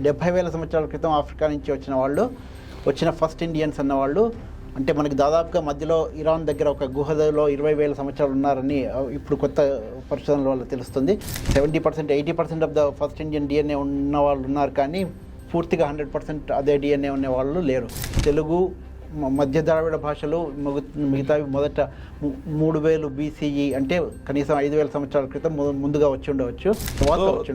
70,000 సంవత్సరాల క్రితం ఆఫ్రికా నుంచి వచ్చిన ఫస్ట్ ఇండియన్స్ అన్నవాళ్ళు అంటే మనకి దాదాపుగా మధ్యలో ఇరాన్ దగ్గర ఒక గుహలో 20,000 సంవత్సరాలు ఉన్నారని ఇప్పుడు కొత్త పరిశోధనల వల్ల తెలుస్తుంది. 70%, 80% of the first Indian DNA ఉన్న వాళ్ళు ఉన్నారు, కానీ పూర్తిగా 100% అదే డిఎన్ఏ ఉన్న వాళ్ళు లేరు. తెలుగు, మధ్య ద్రావిడ భాషలు మిగతావి మొదట 3,000 BCE అంటే కనీసం 5,000 సంవత్సరాల క్రితం ముందుగా వచ్చి ఉండవచ్చు.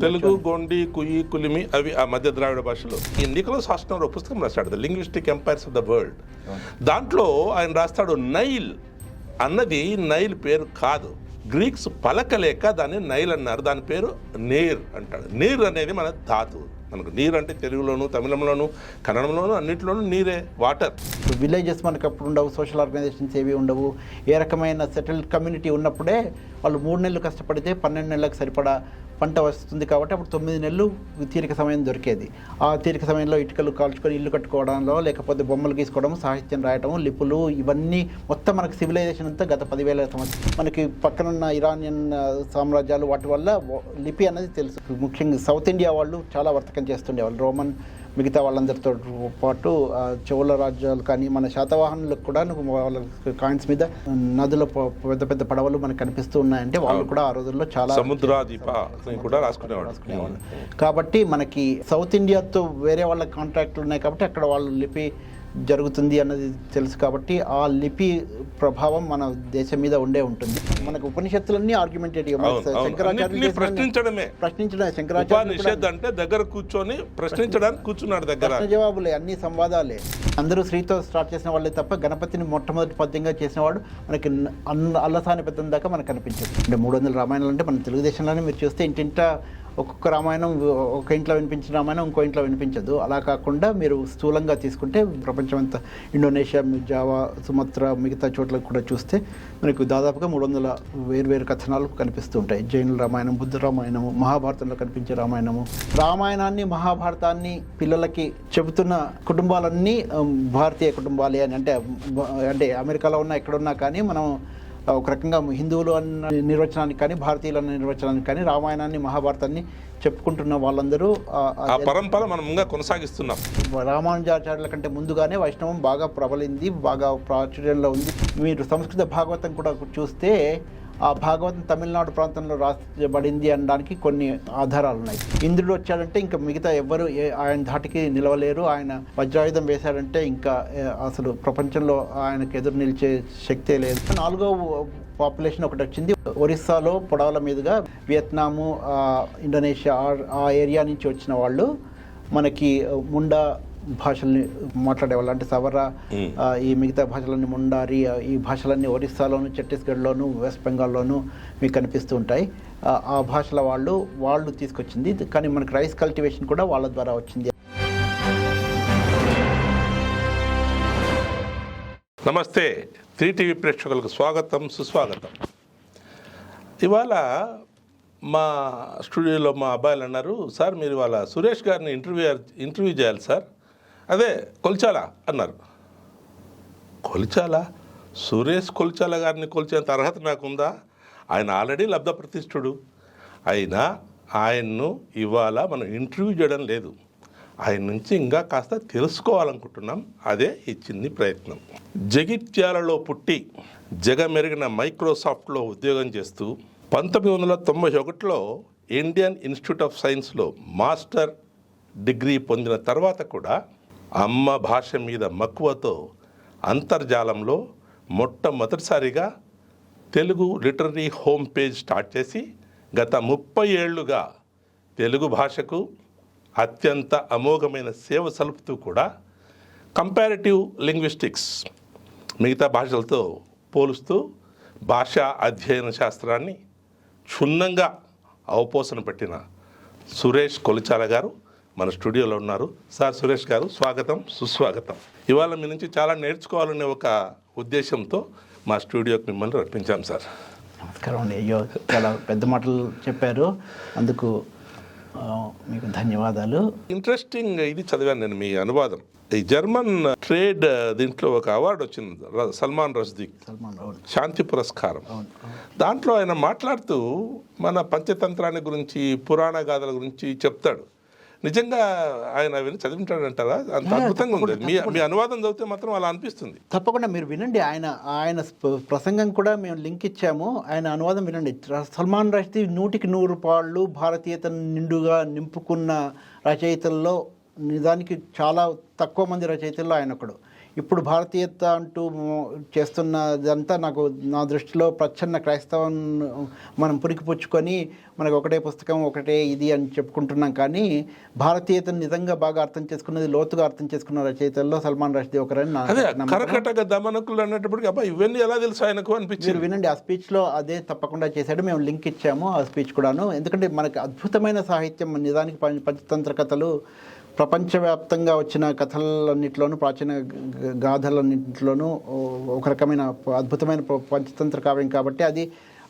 తెలుగు, గొండి, కుయి, కులిమి అవి ఆ మధ్య ద్రావిడ భాషలు. ఈ నికోలస్ హాస్టనర్ ఒక పుస్తకం రాస్తాడు, the linguistic empires of the world. దాంట్లో ఆయన రాస్తాడు, నైల్ అన్నది నైల్ పేరు కాదు, గ్రీక్స్ పలకలేక దాన్ని నైల్ అన్నారు, దాని పేరు నీర్ అంటాడు. నీర్ అనేది మన ధాతువు. మనకు నీరు అంటే తెలుగులోను, తమిళంలోను, కన్నడంలోను అన్నింటిలోనూ నీరే, వాటర్. విలేజెస్ మనకు అప్పుడు ఉండవు, సోషల్ ఆర్గనైజేషన్స్ ఏవి ఉండవు. ఏ రకమైన సెటిల్డ్ కమ్యూనిటీ ఉన్నప్పుడే వాళ్ళు 3 నెలలు కష్టపడితే 12 నెలలకు సరిపడా పంట వస్తుంది. కాబట్టి అప్పుడు 9 నెలలు తీరిక సమయం దొరికేది. ఆ తీరిక సమయంలో ఇటుకలు కాల్చుకొని ఇల్లు కట్టుకోవడంలో, లేకపోతే బొమ్మలు గీసుకోవడం, సాహిత్యం రాయటం, లిపులు, ఇవన్నీ మొత్తం మనకి సివిలైజేషన్ అంతా గత 10,000 సంవత్సరాలు. మనకి పక్కనున్న ఇరానియన్ సామ్రాజ్యాలు వాటి వల్ల లిపి అనేది తెలుసు. ముఖ్యంగా సౌత్ ఇండియా వాళ్ళు చాలా వర్తకం చేస్తుండేవాళ్ళు. రోమన్ మిగతా వాళ్ళందరితో పాటు చోళ రాజ్యాలు కానీ మన శాతవాహనులకు కూడా వాళ్ళ కాయిన్స్ మీద నదుల పెద్ద పెద్ద పడవలు మనకు కనిపిస్తూ ఉన్నాయంటే వాళ్ళు కూడా ఆ రోజుల్లో చాలా సముద్రాదీప కూడా రాసుకునేవాళ్ళు. కాబట్టి మనకి సౌత్ ఇండియాతో వేరే వాళ్ళ కాంట్రాక్ట్లు ఉన్నాయి కాబట్టి అక్కడ వాళ్ళు లిపి జరుగుతుంది అన్నది తెలుసు. కాబట్టి ఆ లిపి ప్రభావం మన దేశం మీద ఉండే ఉంటుంది. మనకు ఉపనిషత్తులన్నీ ఆర్గ్యుమెంటేటివ్. శంకరాచార్య అంటే దగ్గర కూర్చొని ప్రశ్నించడానికి కూర్చున్నాడు, దగ్గర జవాబులే, అన్ని సంవాదాలే. అందరూ శ్రీతో స్టార్ట్ చేసిన వాళ్ళే తప్ప గణపతిని మొట్టమొదటి పద్యంగా చేసినవాడు మనకి అల్లసాని పెద్దం దాకా మనకు కనిపించదు. అంటే 300 రామాయణాలు అంటే మన తెలుగుదేశంలోనే మీరు చూస్తే ఇంటింటా ఒక్కొక్క రామాయణం ఒక ఇంట్లో వినిపించిన రామాయణం ఇంకో ఇంట్లో వినిపించదు. అలా కాకుండా మీరు స్థూలంగా తీసుకుంటే ప్రపంచమంతా ఇండోనేషియా, జావా, సుమత్రా, మిగతా చోట్లకు కూడా చూస్తే మనకు దాదాపుగా 300 వేర్వేరు కథనాలు కనిపిస్తూ ఉంటాయి. జైనుల రామాయణం, బుద్ధ రామాయణము, మహాభారతంలో కనిపించే రామాయణము. రామాయణాన్ని, మహాభారతాన్ని పిల్లలకి చెబుతున్న కుటుంబాలన్నీ భారతీయ కుటుంబాలే అని అంటే అమెరికాలో ఉన్నా ఎక్కడున్నా కానీ మనం ఒక రకంగా హిందువులు అన్న నిర్వచనానికి కానీ భారతీయులు అన్న నిర్వచనానికి కానీ రామాయణాన్ని, మహాభారతాన్ని చెప్పుకుంటున్న వాళ్ళందరూ ఆ పరంపర మనం ఇంకా కొనసాగిస్తున్నాం. రామానుజాచార్యుల కంటే ముందుగానే వైష్ణవం బాగా ప్రబలింది, బాగా ప్రాచుర్యంలో ఉంది. మీరు సంస్కృత భాగవతం కూడా చూస్తే ఆ భాగవతం తమిళనాడు ప్రాంతంలో రాయబడింది అనడానికి కొన్ని ఆధారాలు ఉన్నాయి. ఇంద్రుడు వచ్చాడంటే ఇంకా మిగతా ఎవ్వరు ఆయన ధాటికి నిలవలేరు. ఆయన వజ్రాయుధం వేశాడంటే ఇంకా అసలు ప్రపంచంలో ఆయనకు ఎదురు నిలిచే శక్తే లేదు. 4వ పాపులేషన్ ఒకటి వచ్చింది. ఒరిస్సాలో పొడవల మీదుగా వియత్నాము, ఇండోనేషియా ఆ ఏరియా నుంచి వచ్చిన వాళ్ళు మనకి ముండా భాషల్ని మాట్లాడేవాళ్ళు. అంటే సవరా, ఈ మిగతా భాషలన్నీ ముండారి, ఈ భాషలన్నీ ఒరిస్సాలోను, ఛత్తీస్గఢ్లోను, వెస్ట్ బెంగాల్లోను మీకు కనిపిస్తూ ఉంటాయి. ఆ భాషల వాళ్ళు తీసుకొచ్చింది. కానీ మనకి రైస్ కల్టివేషన్ కూడా వాళ్ళ ద్వారా వచ్చింది. నమస్తే, 3TV ప్రేక్షకులకు స్వాగతం, సుస్వాగతం. ఇవాళ మా స్టూడియోలో మా అబ్బాయిలు అన్నారు, సార్ మీరు ఇవాళ సురేష్ గారిని ఇంటర్వ్యూ చేయాలి సార్. అదే కొల్చాల అన్నారు. కొల్చాల? సురేష్ కొల్చాల గారిని కొల్చేంత అర్హత నాకుందా? ఆయన ఆల్రెడీ లబ్ధ ప్రతిష్ఠుడు. అయినా ఆయన్ను ఇవాళ మనం ఇంటర్వ్యూ చేయడం లేదు, ఆయన నుంచి ఇంకా కాస్త తెలుసుకోవాలనుకుంటున్నాం. అదే ఈ చిన్ని ప్రయత్నం. జగిత్యాలలో పుట్టి జగమెరిగిన మైక్రోసాఫ్ట్లో ఉద్యోగం చేస్తూ 1991లో ఇండియన్ ఇన్స్టిట్యూట్ ఆఫ్ సైన్స్లో మాస్టర్ డిగ్రీ పొందిన తర్వాత కూడా అమ్మ భాష మీద మక్కువతో అంతర్జాలంలో మొట్టమొదటిసారిగా Telugu literary home page start చేసి గత 30 ఏళ్లుగా తెలుగు భాషకు అత్యంత అమోఘమైన సేవ సలుపుతూ కూడా కంపారిటివ్ లింగ్విస్టిక్స్ మిగతా భాషలతో పోలుస్తూ భాషా అధ్యయన శాస్త్రాన్ని క్షుణ్ణంగా అవపోసన పెట్టిన సురేష్ కొల్చాల గారు మన స్టూడియోలో ఉన్నారు. సార్ సురేష్ గారు, స్వాగతం, సుస్వాగతం. ఇవాళ మీ నుంచి చాలా నేర్చుకోవాలనే ఒక ఉద్దేశంతో మా స్టూడియోకి మిమ్మల్ని రప్పించాం సార్. నమస్కారం అండి. అయ్యో, చాలా పెద్ద మాటలు చెప్పారు, అందుకు మీకు ధన్యవాదాలు. ఇంట్రెస్టింగ్ ఇది చదివాను నేను, మీ అనువాదం. ఈ జర్మన్ ట్రేడ్ దీంట్లో ఒక అవార్డు వచ్చింది, సల్మాన్ రష్దీ శాంతి పురస్కారం. దాంట్లో ఆయన మాట్లాడుతూ మన పంచతంత్రాన్ని గురించి, పురాణ గాథల గురించి చెప్తాడు. నిజంగా ఆయన విని చదివింటాడంటారా? అంత అద్భుతంగా ఉంది. మీ అనువాదం చదివితే మాత్రం అలా అనిపిస్తుంది. తప్పకుండా మీరు వినండి. ఆయన ప్రసంగం కూడా మేము లింక్ ఇచ్చాము. ఆయన అనువాదం వినండి. సల్మాన్ రష్దీ 100కి 100 భారతీయతను నిండుగా నింపుకున్న రచయితల్లో నిజానికి చాలా తక్కువ మంది రచయితల్లో ఆయన ఒకడు. ఇప్పుడు భారతీయత అంటూ చేస్తున్నదంతా నాకు నా దృష్టిలో ప్రచ్ఛన్న క్రైస్తవం మనం పురికిపుచ్చుకొని మనకు ఒకటే పుస్తకం ఒకటే ఇది అని చెప్పుకుంటున్నాం. కానీ భారతీయతను నిజంగా బాగా అర్థం చేసుకున్నది, లోతుగా అర్థం చేసుకున్న రచయితల్లో సల్మాన్ రష్దీ ఒకరని కరకటక దమనకులు అన్నప్పటికీ అబ్బా ఇవన్నీ ఎలా తెలుసు ఆయనకు అనిపించింది. మీరు వినండి, ఆ స్పీచ్లో అదే తప్పకుండా చేశాడు. మేము లింక్ ఇచ్చాము ఆ స్పీచ్ కూడాను. ఎందుకంటే మనకి అద్భుతమైన సాహిత్యం, నిజానికి పంచతంత్ర కథలు ప్రపంచవ్యాప్తంగా వచ్చిన కథలన్నింటిలోనూ, ప్రాచీన గాథలన్నింటిలోనూ ఒక రకమైన అద్భుతమైన పంచతంత్ర కావ్యం కాబట్టి అది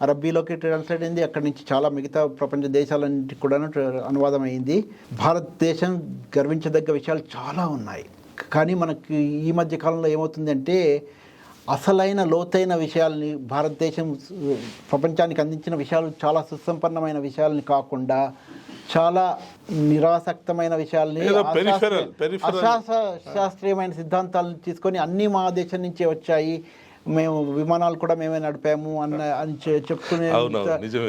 అరబ్బీలోకి ట్రాన్స్లేట్ అయింది. అక్కడి నుంచి చాలా మిగతా ప్రపంచ దేశాలన్నింటికి కూడా అనువాదం అయింది. భారతదేశం గర్వించదగ్గ విషయాలు చాలా ఉన్నాయి. కానీ మనకి ఈ మధ్య కాలంలో ఏమవుతుందంటే అసలైన లోతైన విషయాల్ని, భారతదేశం ప్రపంచానికి అందించిన విషయాలు చాలా సుసంపన్నమైన విషయాలని కాకుండా చాలా నిరాసక్తమైన విషయాల్ని, శాస్త్రీయమైన సిద్ధాంతాలను తీసుకొని అన్నీ మా దేశం నుంచే వచ్చాయి, మేము విమానాలు కూడా మేమే నడిపాము అని చెప్పుకునే,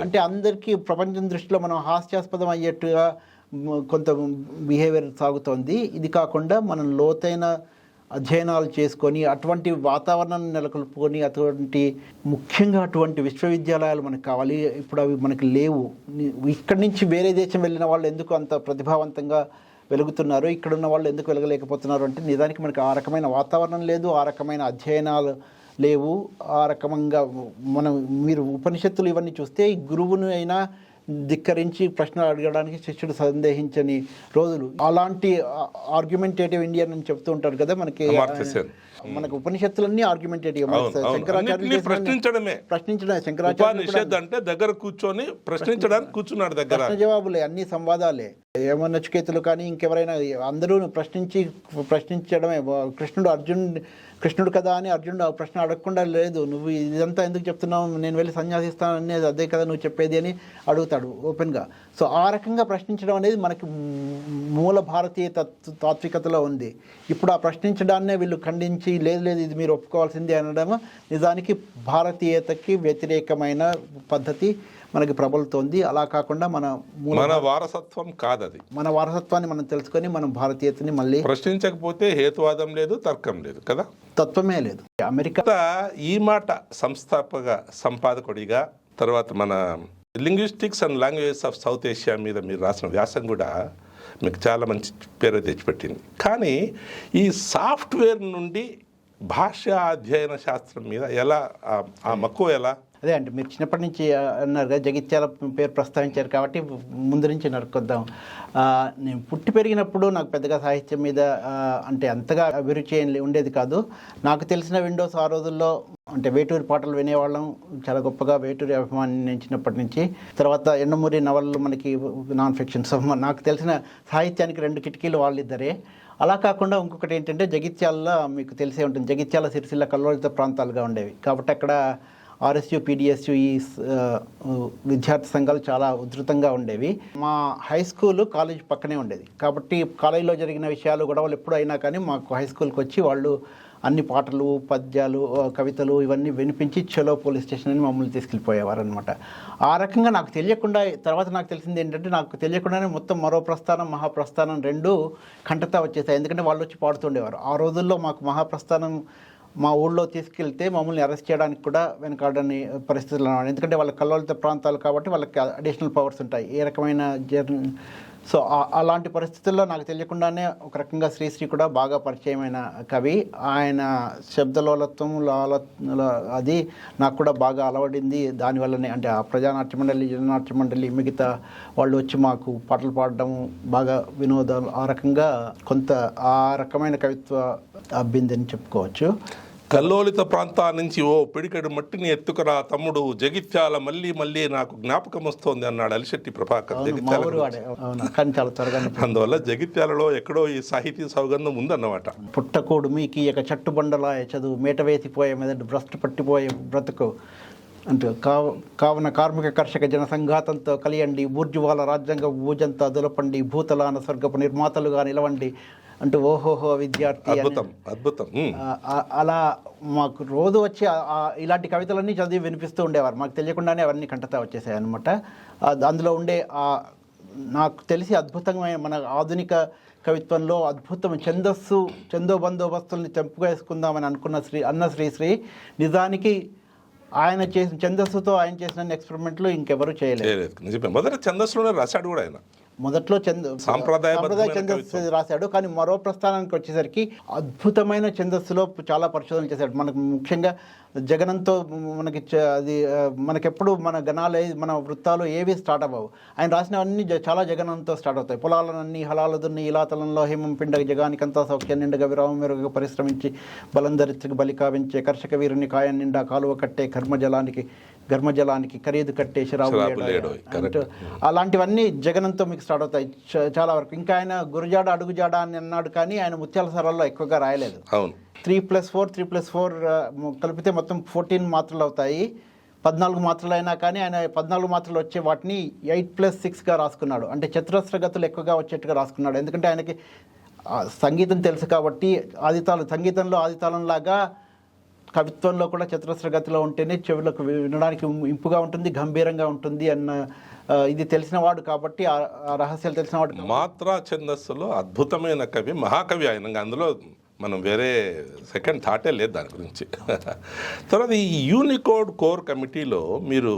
అంటే అందరికీ ప్రపంచం దృష్టిలో మనం హాస్యాస్పదం అయ్యేట్టుగా కొంత బిహేవియర్ సాగుతోంది. ఇది కాకుండా మనం లోతైన అధ్యయనాలు చేసుకొని అటువంటి వాతావరణాన్ని నెలకొల్పుకొని ముఖ్యంగా అటువంటి విశ్వవిద్యాలయాలు మనకు కావాలి. ఇప్పుడు అవి మనకు లేవు. ఇక్కడి నుంచి వేరే దేశం వెళ్ళిన వాళ్ళు ఎందుకు అంత ప్రతిభావంతంగా వెలుగుతున్నారు, ఇక్కడున్న వాళ్ళు ఎందుకు వెలగలేకపోతున్నారు అంటే నిజానికి మనకి ఆ రకమైన వాతావరణం లేదు, ఆ రకమైన అధ్యయనాలు లేవు. ఆ రకంగా మీరు ఉపనిషత్తులు ఇవన్నీ చూస్తే గురువుని అయినా ధిక్కరించి ప్రశ్నలు అడగడానికి శిష్యుడు సందేహించని రోజులు. అలాంటి ఆర్గ్యుమెంటేటివ్ ఇండియన్ అని చెప్తూ ఉంటారు కదా మనకి ఉపనిషత్తులన్నీ ఆర్గ్యుమెంటేటివ్. ప్రశ్నించడమే శంకరాచార్య అంటే దగ్గర కూర్చొని ప్రశ్నించడానికి కూర్చున్నాడు. దగ్గర ప్రశ్న జవాబులే, అన్ని సంవాదాలే. ఏమన్నా నచికేతులు కానీ ఇంకెవరైనా అందరూ ప్రశ్నించడమే. కృష్ణుడు కదా అని అర్జునుడు ప్రశ్న అడగకుండా లేదు, నువ్వు ఇదంతా ఎందుకు చెప్తున్నావు, నేను వెళ్ళి సన్యాసిస్తాను అనేది అదే కదా నువ్వు చెప్పేది అని అడుగుతాడు ఓపెన్గా. సో ఆ రకంగా ప్రశ్నించడం అనేది మనకి మూల భారతీయ తాత్వికతలో ఉంది. ఇప్పుడు ఆ ప్రశ్నించడాన్నే వీళ్ళు ఖండించి లేదు ఇది మీరు ఒప్పుకోవాల్సిందే అనడం నిజానికి భారతీయతకి వ్యతిరేకమైన పద్ధతి మనకి ప్రబలుతోంది. అలా కాకుండా మన వారసత్వం కాదది. మన వారసత్వాన్ని మనం తెలుసుకొని మనం భారతీయతని మళ్ళీ ప్రశ్నించకపోతే హేతువాదం లేదు, తర్కం లేదు కదా, తత్వమే లేదు. అమెరికా ఈ మాట సంపాదకుడిగా తర్వాత మన linguistics and languages of south Asia మీద మీరు రాసిన వ్యాసం కూడా మీకు చాలా మంచి పేరు తెచ్చిపెట్టింది. కానీ ఈ సాఫ్ట్వేర్ నుండి భాషా అధ్యయన శాస్త్రం మీద ఎలా ఆ మక్కువ ఎలా? అదే అంటే మీరు చిన్నప్పటి నుంచి అన్నారు కదా, జగిత్యాల పేరు ప్రస్తావించారు కాబట్టి ముందు నుంచి నడుకొద్దాం. నేను పుట్టి పెరిగినప్పుడు నాకు పెద్దగా సాహిత్యం మీద అంటే అంతగా అభిరుచి ఉండేది కాదు. నాకు తెలిసిన విండోస్ ఆ రోజుల్లో అంటే వేటూరి పాటలు వినేవాళ్ళం, చాలా గొప్పగా వేటూరి అభిమాని నేను చిన్నప్పటి నుంచి. తర్వాత ఎండమూరి నవలలు మనకి నాన్ ఫిక్షన్. సో నాకు తెలిసిన సాహిత్యానికి 2 కిటికీలు వాళ్ళిద్దరే. అలా కాకుండా ఇంకొకటి ఏంటంటే జగిత్యాలలో మీకు తెలిసే ఉంటుంది, జగిత్యాల సిరిసిల్ల కల్లోలిత ప్రాంతాలుగా ఉండేవి కాబట్టి అక్కడ ఆర్ఎస్యు పీడిఎస్యు ఈ విద్యార్థి సంఘాలు చాలా ఉధృతంగా ఉండేవి. మా హై స్కూలు కాలేజ్ పక్కనే ఉండేది కాబట్టి కాలేజీలో జరిగిన విషయాలు గొడవలు ఎప్పుడైనా కానీ మాకు హై స్కూల్కి వచ్చి వాళ్ళు అన్ని పాటలు, పద్యాలు, కవితలు ఇవన్నీ వినిపించి చలో పోలీస్ స్టేషన్ అని మమ్మల్ని తీసుకెళ్ళిపోయేవారు అనమాట. ఆ రకంగా నాకు తెలియకుండా తర్వాత నాకు తెలిసింది ఏంటంటే నాకు తెలియకుండానే మొత్తం మరో ప్రస్థానం, మహాప్రస్థానం 2 కంటతా వచ్చేసాయి. ఎందుకంటే వాళ్ళు వచ్చి పాడుతుండేవారు. ఆ రోజుల్లో మాకు మహాప్రస్థానం మా ఊళ్ళో తీసుకెళ్తే మమ్మల్ని అరెస్ట్ చేయడానికి కూడా వెనకాడని పరిస్థితులు అన్నమాట. ఎందుకంటే వాళ్ళ కల్లోలిత ప్రాంతాలు కాబట్టి వాళ్ళకి అడిషనల్ పవర్స్ ఉంటాయి ఏ రకమైన సో అలాంటి పరిస్థితుల్లో నాకు తెలియకుండానే ఒక రకంగా శ్రీశ్రీ కూడా బాగా పరిచయమైన కవి. ఆయన శబ్దలోలత్వం అది నాకు కూడా బాగా అలవడింది. దానివల్లనే అంటే ఆ ప్రజానాట్య మండలి, జననాట్య మండలి మిగతా వాళ్ళు వచ్చి మాకు పాటలు పాడడం బాగా వినోదాలు, ఆ రకంగా కొంత ఆ రకమైన కవిత్వ అబ్బిందని చెప్పుకోవచ్చు. కల్లోలిత ప్రాంతాల నుంచి ఓ పిడికెడు మట్టిని ఎత్తుకురా తమ్ముడు, జగిత్యాల మళ్ళీ నాకు జ్ఞాపకం వస్తోంది అన్నాడు అలిశెట్టి ప్రభాకర్. అందువల్ల జగిత్యాలలో ఎక్కడో ఈ సాహితీ సౌగంధం ఉందన్నమాట. పుట్టకోడు మీకు ఇక చట్టుబండలాయ చదువు, మేట వేసిపోయే మెదడు భ్రష్టు పట్టిపోయే బ్రతుకు, అంటే కావున కార్మిక కర్షక జన సంఘాతంతో కలియండి, బూర్జువాల రాజ్యాంగ భూజంతా దులపండి, భూతలాన స్వర్గపు నిర్మాతలుగా నిలవండి అంటూ ఓహోహో విద్యార్థి అని అద్భుతం అద్భుతం. అలా మాకు రోజు వచ్చి ఇలాంటి కవితలన్నీ చదివి వినిపిస్తూ ఉండేవారు. మాకు తెలియకుండానే అవన్నీ కంటతా వచ్చేసాయి అనమాట. అందులో ఉండే నాకు తెలిసి అద్భుతమైన మన ఆధునిక కవిత్వంలో అద్భుతం చందో బందోబస్తుల్ని తెంపుకేసుకుందామని అనుకున్న శ్రీశ్రీ నిజానికి ఆయన చేసిన ఛందస్సుతో ఆయన చేసిన ఎక్స్పెరిమెంట్లు ఇంకెవరు చేయలేదు. మొదట ఛందస్సులోనే రాశాడు కూడా ఆయన. మొదట్లో సాంప్రదాయ ఛందస్సు రాశాడు, కానీ మరో ప్రస్థానానికి వచ్చేసరికి అద్భుతమైన ఛందస్సులో చాలా పరిశోధన చేశాడు. మనకు ముఖ్యంగా జగనంతో మనకెప్పుడు మన గణాలు మన వృత్తాలు ఏవి స్టార్ట్ అవ్వవు. ఆయన రాసినవన్నీ చాలా జగనంతో స్టార్ట్ అవుతాయి. పొలాలన్నీ హలాలు దున్ని ఇలాతలంలో హేమం పిండ జగానికంతా సౌఖ్యం నిండగా విరామం మెరుగుగా పరిశ్రమించి బలం ధరిత్రికి బలి కావించే కర్షక వీరుని కాయం నిండా కాలువ కట్టే ఘర్మజలానికి ఖరీదు కట్టే శరాబు అంటే అలాంటివన్నీ జగనంతో మీకు స్టార్ట్ అవుతాయి చాలా వరకు. ఇంకా ఆయన గురుజాడ అడుగుజాడ అని అన్నాడు, కానీ ఆయన ముత్యాల సరాల్లో ఎక్కువగా రాయలేదు. 3+4 కలిపితే మొత్తం 14 మాత్రలు అవుతాయి. 14 మాత్రలు అయినా కానీ ఆయన 14 మాత్రలు వచ్చే వాటిని 8+6గా రాసుకున్నాడు. అంటే చతురస్రగతులు ఎక్కువగా వచ్చేట్టుగా రాసుకున్నాడు. ఎందుకంటే ఆయనకి సంగీతం తెలుసు కాబట్టి సంగీతంలో ఆదితాళంలాగా కవిత్వంలో కూడా చతురస్రగతిలో ఉంటేనే చెవులకు వినడానికి ఇంపుగా ఉంటుంది, గంభీరంగా ఉంటుంది అన్న ఇది తెలిసినవాడు కాబట్టి, ఆ రహస్యాలు తెలిసినవాడు. మాత్రా ఛందస్సులో అద్భుతమైన కవి, మహాకవి ఆయన. అందులో మనం వేరే సెకండ్ థాటే లేదు దాని గురించి. తర్వాత ఈ యూనికోడ్ కోర్ కమిటీలో మీరు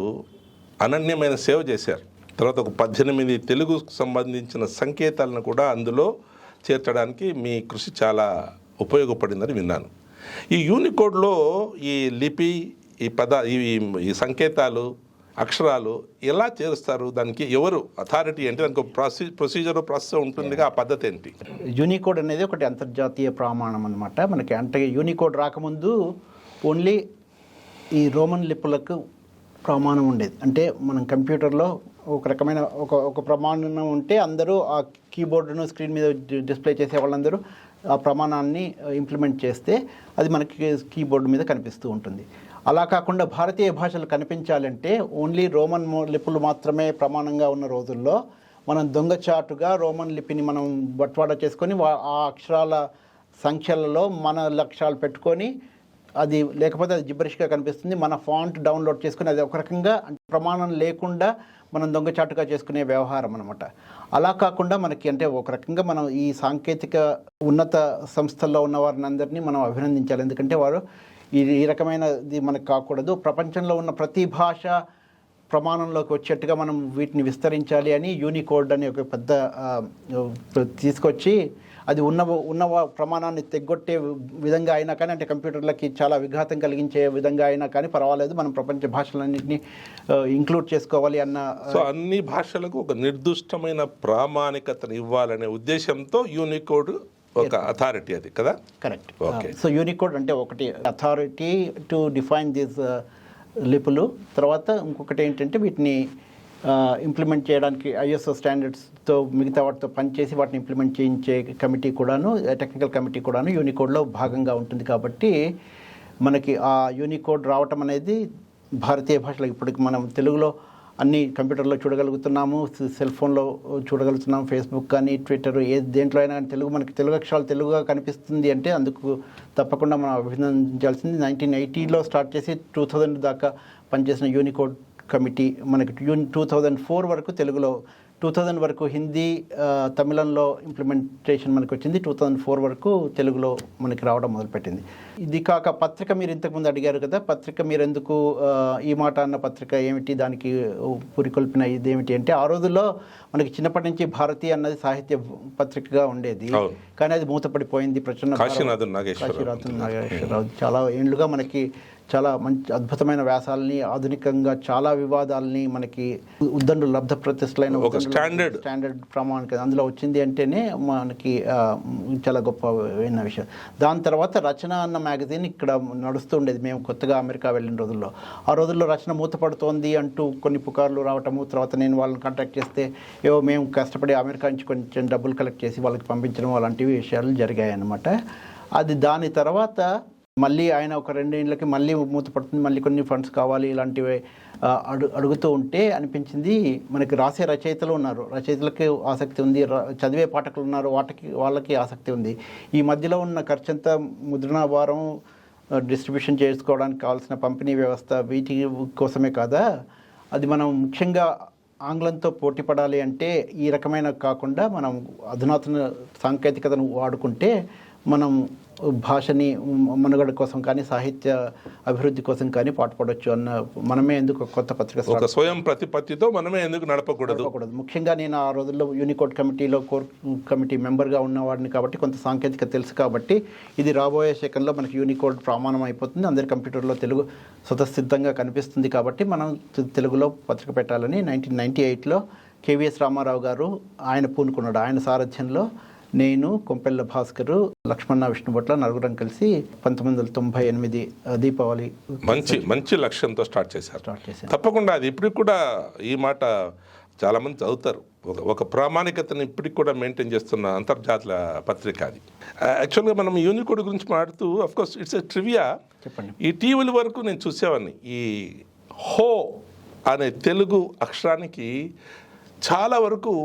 అనన్యమైన సేవ చేశారు. తర్వాత ఒక 18 తెలుగుకు సంబంధించిన సంకేతాలను కూడా అందులో చేర్చడానికి మీ కృషి చాలా ఉపయోగపడిందని విన్నాను. ఈ యూనికోడ్లో ఈ లిపి, ఈ సంకేతాలు, అక్షరాలు ఎలా చేరుస్తారు? దానికి ఎవరు అథారిటీ ఏంటి? దానికి ప్రొసీజర్ ప్రాసెస్ ఉంటుంది. ఆ పద్ధతి ఏంటి? యూనికోడ్ అనేది ఒకటి అంతర్జాతీయ ప్రమాణం అనమాట. మనకి అంటే యూనికోడ్ రాకముందు ఓన్లీ ఈ రోమన్ లిపులకు ప్రమాణం ఉండేది. అంటే మనం కంప్యూటర్లో ఒక రకమైన ఒక ప్రమాణం ఉంటే అందరూ ఆ కీబోర్డును స్క్రీన్ మీద డిస్ప్లే చేసే వాళ్ళందరూ ఆ ప్రమాణాన్ని ఇంప్లిమెంట్ చేస్తే అది మనకి కీబోర్డు మీద కనిపిస్తూ ఉంటుంది. అలా కాకుండా భారతీయ భాషలు కనిపించాలంటే ఓన్లీ రోమన్ లిపులు మాత్రమే ప్రమాణంగా ఉన్న రోజుల్లో మనం దొంగచాటుగా రోమన్ లిపిని మనం బట్వాడా చేసుకొని ఆ అక్షరాల సంఖ్యలలో మన లక్ష్యాలు పెట్టుకొని, అది లేకపోతే అది జిబ్బరిష్గా కనిపిస్తుంది. మన ఫాంట్ డౌన్లోడ్ చేసుకుని అది ఒక రకంగా ప్రమాణం లేకుండా మనం దొంగచాటుగా చేసుకునే వ్యవహారం అనమాట. అలా కాకుండా మనకి అంటే ఒక రకంగా మనం ఈ సాంకేతిక ఉన్నత సంస్థల్లో ఉన్న వారిని అందరినీ మనం అభినందించాలి. ఎందుకంటే వారు ఈ రకమైనది మనకు కాకూడదు. ప్రపంచంలో ఉన్న ప్రతి భాష ప్రమాణంలోకి వచ్చేట్టుగా మనం వీటిని విస్తరించాలి అని యూనికోడ్ అని ఒక పెద్ద తీసుకొచ్చి అది ఉన్న ప్రమాణాన్ని తెగ్గొట్టే విధంగా అయినా కానీ, అంటే కంప్యూటర్లకి చాలా విఘాతం కలిగించే విధంగా అయినా కానీ పర్వాలేదు, మనం ప్రపంచ భాషలన్నింటినీ ఇంక్లూడ్ చేసుకోవాలి అన్న. సో అన్ని భాషలకు ఒక నిర్దిష్టమైన ప్రామాణికతను ఇవ్వాలనే ఉద్దేశంతో యూనికోడ్ ఒక అథారిటీ, అది కదా? కరెక్ట్. సో యూనికోడ్ అంటే ఒకటి అథారిటీ టు డిఫైన్ దీస్ లిపులు. తర్వాత ఇంకొకటి ఏంటంటే వీటిని ఇంప్లిమెంట్ చేయడానికి ISO స్టాండర్డ్స్తో మిగతా వాటితో పనిచేసి వాటిని ఇంప్లిమెంట్ చేయించే కమిటీ కూడాను, టెక్నికల్ కమిటీ కూడాను యూనికోడ్లో భాగంగా ఉంటుంది. కాబట్టి మనకి ఆ యూనికోడ్ రావటం అనేది భారతీయ భాషలో ఇప్పటికి మనం తెలుగులో అన్ని కంప్యూటర్లో చూడగలుగుతున్నాము, సెల్ ఫోన్లో చూడగలుగుతున్నాము, ఫేస్బుక్ కానీ ట్విట్టర్ దేంట్లో అయినా కానీ మనకి తెలుగు అక్షరాలు తెలుగుగా కనిపిస్తుంది అంటే అందుకు తప్పకుండా మనం అభినందించాల్సింది. 1980లో స్టార్ట్ చేసి 2000 దాకా పనిచేసిన యూనికోడ్ కమిటీ మనకి 2004 వరకు తెలుగులో, 2000 వరకు హిందీ తమిళంలో ఇంప్లిమెంటేషన్ మనకు వచ్చింది. 2004 వరకు తెలుగులో మనకి రావడం మొదలుపెట్టింది. ఇది కాక పత్రిక, మీరు ఇంతకుముందు అడిగారు కదా, పత్రిక మీరు ఎందుకు ఈ మాట అన్న పత్రిక ఏమిటి, దానికి పురికొల్పిన ఇదేమిటి అంటే, ఆ రోజుల్లో మనకి చిన్నప్పటి నుంచి భారతీయ అన్నది సాహిత్య పత్రికగా ఉండేది, కానీ అది మూతపడిపోయింది. ప్రచురణ కాశీనాథన్ నాగేశ్వరరావు చాలా ఏళ్ళుగా మనకి చాలా మంచి అద్భుతమైన వ్యాసాలని, ఆధునికంగా చాలా వివాదాలని, మనకి ఉద్దండు లబ్ధ ప్రతిష్టలైన ఒక స్టాండర్డ్ ప్రామాణిక అందులో వచ్చింది అంటేనే మనకి చాలా గొప్పమైన విషయం. దాని తర్వాత రచన అన్న మ్యాగజైన్ ఇక్కడ నడుస్తూ ఉండేది. మేము కొత్తగా అమెరికా వెళ్ళిన రోజుల్లో, ఆ రోజుల్లో రచన మూతపడుతోంది అంటూ కొన్ని పుకార్లు రావటము, తర్వాత నేను వాళ్ళని కాంటాక్ట్ చేస్తే ఏవో మేము కష్టపడి అమెరికా నుంచి కొంచెం డబ్బులు కలెక్ట్ చేసి వాళ్ళకి పంపించడం అలాంటివి విషయాలు జరిగాయి అన్నమాట. అది దాని తర్వాత మళ్ళీ ఆయన ఒక 2 ఏళ్ళకి మళ్ళీ మూతపడుతుంది, మళ్ళీ కొన్ని ఫండ్స్ కావాలి ఇలాంటివి అడుగుతూ ఉంటే అనిపించింది మనకి రాసే రచయితలు ఉన్నారు, రచయితలకి ఆసక్తి ఉంది, చదివే పాఠకులు ఉన్నారు, వాళ్ళకి ఆసక్తి ఉంది. ఈ మధ్యలో ఉన్న ఖర్చంతా ముద్రణ భారం, డిస్ట్రిబ్యూషన్ చేసుకోవడానికి కావాల్సిన పంపిణీ వ్యవస్థ, వీటి కోసమే కాదా, అది మనం ముఖ్యంగా ఆంగ్లంతో పోటీ పడాలి అంటే ఈ రకమైన కాకుండా మనం అధునాతన సాంకేతికతను వాడుకుంటే మనం భాషని మనుగడ కోసం కానీ సాహిత్య అభివృద్ధి కోసం కానీ పాటుపడవచ్చు అన్న, మనమే ఎందుకు కొత్త పత్రిక ఒక స్వయం ప్రతిపత్తితో మనమే ఎందుకు నడపకూడదు. ముఖ్యంగా నేను ఆ రోజుల్లో యూనికోడ్ కమిటీలో కోర్ కమిటీ మెంబర్గా ఉన్నవాడిని కాబట్టి కొంత సాంకేతికత తెలుసు కాబట్టి ఇది రాబోయే సెకండ్లో మనకి యూనికోడ్ ప్రమాణం అయిపోతుంది, అందరి కంప్యూటర్లో తెలుగు స్వతసిద్ధంగా కనిపిస్తుంది కాబట్టి మనం తెలుగులో పత్రిక పెట్టాలని 1998లో కేవీఎస్ రామారావు గారు ఆయన పూనుకున్నాడు. ఆయన సారథ్యంలో నేను, కొంపెల్ల భాస్కరు, లక్ష్మణ విష్ణుభట్ల నలుగురం కలిసి 1998 దీపావళి మంచి లక్ష్యంతో స్టార్ట్ చేశారు. తప్పకుండా అది ఇప్పటికి కూడా ఈ మాట చాలామంది చదువుతారు. ఒక ప్రామాణికతను ఇప్పటికి కూడా మెయింటైన్ చేస్తున్న అంతర్జాతీయ పత్రిక అది. యాక్చువల్గా మనం యూనికోడ్ గురించి మాట్లాడుతూ అఫ్కోర్స్ ఇట్స్ ఎ ట్రివియా. చెప్పండి. ఇటీవల వరకు నేను చూసేవాడిని ఈ హో అనే తెలుగు అక్షరానికి చాలా వరకు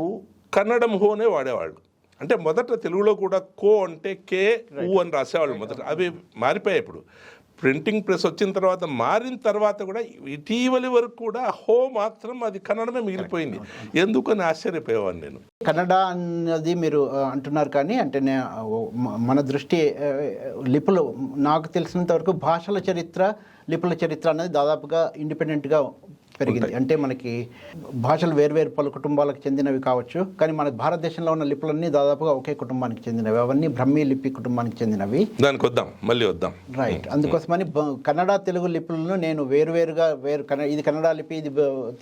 కన్నడం హోనే వాడేవాళ్ళు. అంటే మొదట తెలుగులో కూడా కో అంటే కే ఊ అని రాసేవాళ్ళు మొదట. అవి మారిపోయాయి. ఇప్పుడు ప్రింటింగ్ ప్రెస్ వచ్చిన తర్వాత మారిన తర్వాత కూడా ఇటీవలి వరకు కూడా హో మాత్రం అది కన్నడమే మిగిలిపోయింది. ఎందుకని ఆశ్చర్యపోయేవాడిని నేను. కన్నడ అన్నది మీరు అంటున్నారు కానీ అంటే మన దృష్టి లిపులు, నాకు తెలిసినంత వరకు భాషల చరిత్ర, లిపుల చరిత్ర అనేది దాదాపుగా ఇండిపెండెంట్గా పెరిగింది. అంటే మనకి భాషలు వేరువేరు పలు కుటుంబాలకు చెందినవి కావచ్చు, కానీ మనకి భారతదేశంలో ఉన్న లిపులన్నీ దాదాపుగా ఒకే కుటుంబానికి చెందినవి, అవన్నీ బ్రహ్మీ లిపి కుటుంబానికి చెందినవి. దానికి మళ్ళీ వద్దాం. రైట్. అందుకోసమని కన్నడ తెలుగు లిపులను నేను వేరువేరుగా ఇది కన్నడ లిపి, ఇది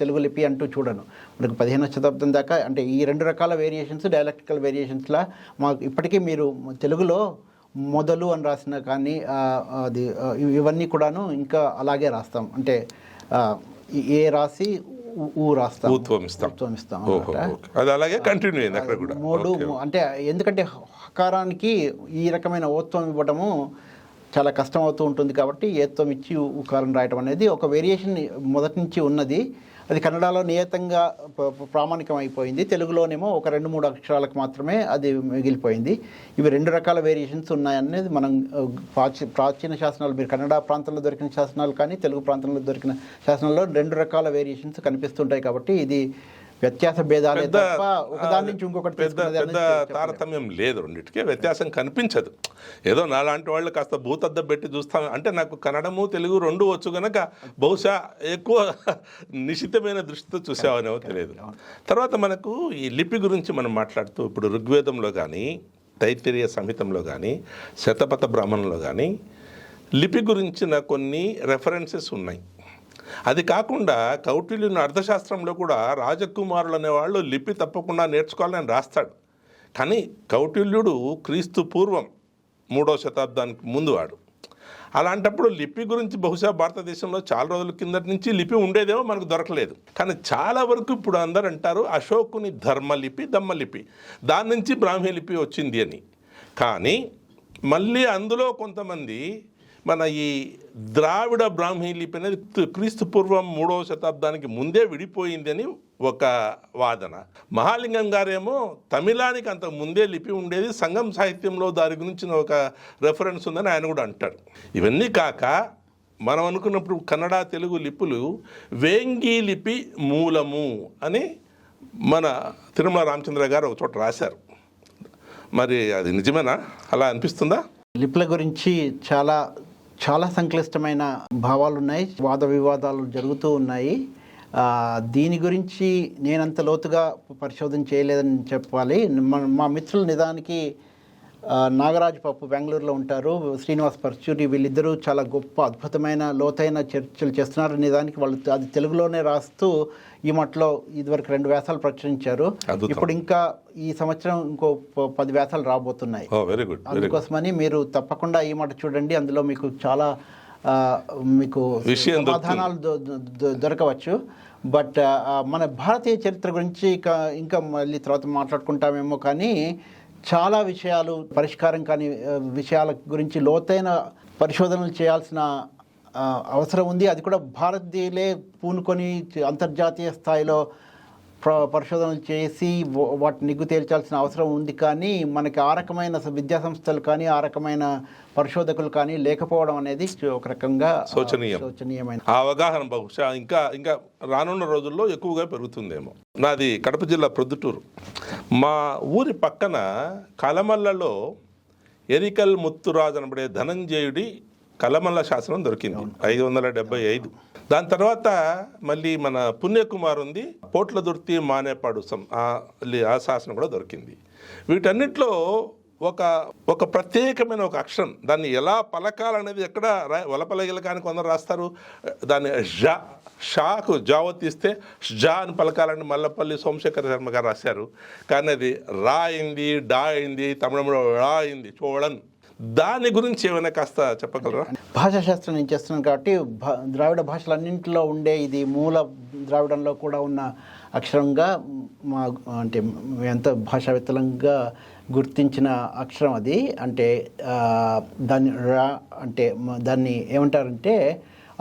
తెలుగు లిపి అంటూ చూడను. మనకు 15వ శతాబ్దం దాకా అంటే ఈ 2 రకాల వేరియేషన్స్, డైలెక్టికల్ వేరియేషన్స్లా మాకు ఇప్పటికీ మీరు తెలుగులో మొదలు అని రాసిన కానీ అది ఇవన్నీ కూడాను ఇంకా అలాగే రాస్తాం. అంటే ఏ రాసి ఊ రాస్తాం, ఉత్వమిస్తాం. అది అలాగే కంటిన్యూ అయింది అక్కడ కూడా. అంటే ఎందుకంటే హకారానికి ఈ రకమైన ఓత్వం ఇవ్వడము చాలా కష్టం అవుతూ ఉంటుంది కాబట్టి ఏత్వం ఇచ్చి ఉకారం రాయటం అనేది ఒక వేరియేషన్ మొదటి నుంచి ఉన్నది. అది కన్నడలో నియతంగా ప్రామాణికం అయిపోయింది. తెలుగులోనేమో ఒక 2-3 అక్షరాలకు మాత్రమే అది మిగిలిపోయింది. ఇవి 2 రకాల వేరియేషన్స్ ఉన్నాయనేది మనం ప్రాచీన శాసనాలు, మీరు కన్నడ ప్రాంతంలో దొరికిన శాసనాలు కానీ తెలుగు ప్రాంతంలో దొరికిన శాసనాల్లో 2 రకాల వేరియేషన్స్ కనిపిస్తుంటాయి కాబట్టి ఇది వ్యత్యాస భేదాలే తప్ప ఒకదాని నుంచి ఇంకొకటి పెద్ద తారతమ్యం లేదు. రెండింటికే వ్యత్యాసం కనిపించదు. ఏదో నాలాంటి వాళ్ళు కాస్త భూతద్దం పెట్టి చూస్తాం అంటే నాకు కన్నడము తెలుగు 2 వచ్చు కనుక బహుశా ఎక్కువ నిశితమైన దృష్టితో చూసామనేమో తెలియదు. తర్వాత మనకు ఈ లిపి గురించి మనం మాట్లాడుతూ ఇప్పుడు ఋగ్వేదంలో కానీ, తైత్తిరీయ సంహితంలో కానీ, శతపథ బ్రాహ్మణంలో కానీ లిపి గురించిన కొన్ని రెఫరెన్సెస్ ఉన్నాయి. అది కాకుండా కౌటిల్యుని అర్థశాస్త్రంలో కూడా రాజకుమారులు అనేవాళ్ళు లిపి తప్పకుండా నేర్చుకోవాలని రాస్తాడు. కానీ కౌటిల్యుడు క్రీస్తు పూర్వం 3వ శతాబ్దానికి ముందు వాడు. అలాంటప్పుడు లిపి గురించి బహుశా భారతదేశంలో చాలా రోజుల కిందటి నుంచి లిపి ఉండేదేమో మనకు దొరకలేదు. కానీ చాలా వరకు ఇప్పుడు అందరూ అంటారు అశోకుని ధర్మలిపి, దమ్మలిపి, దాని నుంచి బ్రాహ్మీ లిపి వచ్చింది అని. కానీ మళ్ళీ అందులో కొంతమంది మన ఈ ద్రావిడ బ్రాహ్మీ లిపి అనేది క్రీస్తు పూర్వం 3వ శతాబ్దానికి ముందే విడిపోయింది అని ఒక వాదన. మహాలింగం గారేమో తమిళానికి అంత ముందే లిపి ఉండేది, సంగం సాహిత్యంలో దాని గురించిన ఒక రెఫరెన్స్ ఉందని ఆయన కూడా అంటాడు. ఇవన్నీ కాక మనం అనుకున్నప్పుడు కన్నడ తెలుగు లిపులు వేంగి లిపి మూలము అని మన తిరుమల రామచంద్ర గారు ఒక చోట రాశారు. మరి అది నిజమేనా? అలా అనిపిస్తుందా? లిపుల గురించి చాలా సంక్లిష్టమైన భావాలు ఉన్నాయి, వాద వివాదాలు జరుగుతూ ఉన్నాయి. దీని గురించి నేనంత లోతుగా పరిశోధన చేయలేదని చెప్పాలి. మా మిత్రులు నిజానికి నాగరాజు పప్పు బెంగళూరులో ఉంటారు, శ్రీనివాస్ పర్చూరి, వీళ్ళిద్దరూ చాలా గొప్ప అద్భుతమైన లోతైన చర్చలు చేస్తున్నారు. నిజానికి వాళ్ళు అది తెలుగులోనే రాస్తూ ఈ మట్లో ఇదివరకు 2 వ్యాసాలు ప్రచురించారు. ఇప్పుడు ఇంకా ఈ సంవత్సరం ఇంకో 10 వ్యాసాలు రాబోతున్నాయి. అందుకోసమని మీరు తప్పకుండా ఈ మాట చూడండి. అందులో మీకు చాలా సమాధానాలు దొరకవచ్చు. బట్ మన భారతీయ చరిత్ర గురించి ఇంకా మళ్ళీ తర్వాత మాట్లాడుకుంటామేమో, కానీ చాలా విషయాలు పరిష్కారం కాని విషయాల గురించి లోతైన పరిశోధనలు చేయాల్సిన అవసరం ఉంది. అది కూడా భారతీయులే పూనుకొని అంతర్జాతీయ స్థాయిలో పరిశోధనలు చేసి వాటిని నిగ్గు తేల్చాల్సిన అవసరం ఉంది. కానీ మనకి ఆ రకమైన విద్యాసంస్థలు కానీ ఆ రకమైన పరిశోధకులు కానీ లేకపోవడం అనేది ఒక రకంగా శోచనీయమైన. ఆ అవగాహన బహుశా ఇంకా ఇంకా రానున్న రోజుల్లో ఎక్కువగా పెరుగుతుందేమో. నాది కడప జిల్లా ప్రొద్దుటూరు. మా ఊరి పక్కన కలమల్లలో ఎరికల్ ముత్తురాజు అనబడే ధనంజయుడి కలమల్ల శాసనం దొరికింది 575. దాని తర్వాత మళ్ళీ మన పుణ్యకుమార్ ఉంది, పోట్లదుర్తి మానేపాడు ఆ శాసనం కూడా దొరికింది. వీటన్నిటిలో ఒక ప్రత్యేకమైన ఒక అక్షరం, దాన్ని ఎలా పలకాలనేది ఎక్కడ వలపలగిల కానీ కొందరు రాస్తారు. దాన్ని షాకు జావతీస్తే జా అని పలకాలని మల్లపల్లి సోమశేఖర శర్మ గారు రాశారు. కానీ అది రా అయింది, డా అయింది, తమిళంలో రా అయింది, చూడన్. దాని గురించి ఏమైనా కాస్త చెప్పగలరా? భాషాశాస్త్రం నేను చేస్తున్నాను కాబట్టి ద్రావిడ భాషలన్నింటిలో ఉండే ఇది మూల ద్రావిడంలో కూడా ఉన్న అక్షరంగా మా అంటే ఎంత భాషావేత్తలంగా గుర్తించిన అక్షరం అది. అంటే దాన్ని రా అంటే దాన్ని ఏమంటారంటే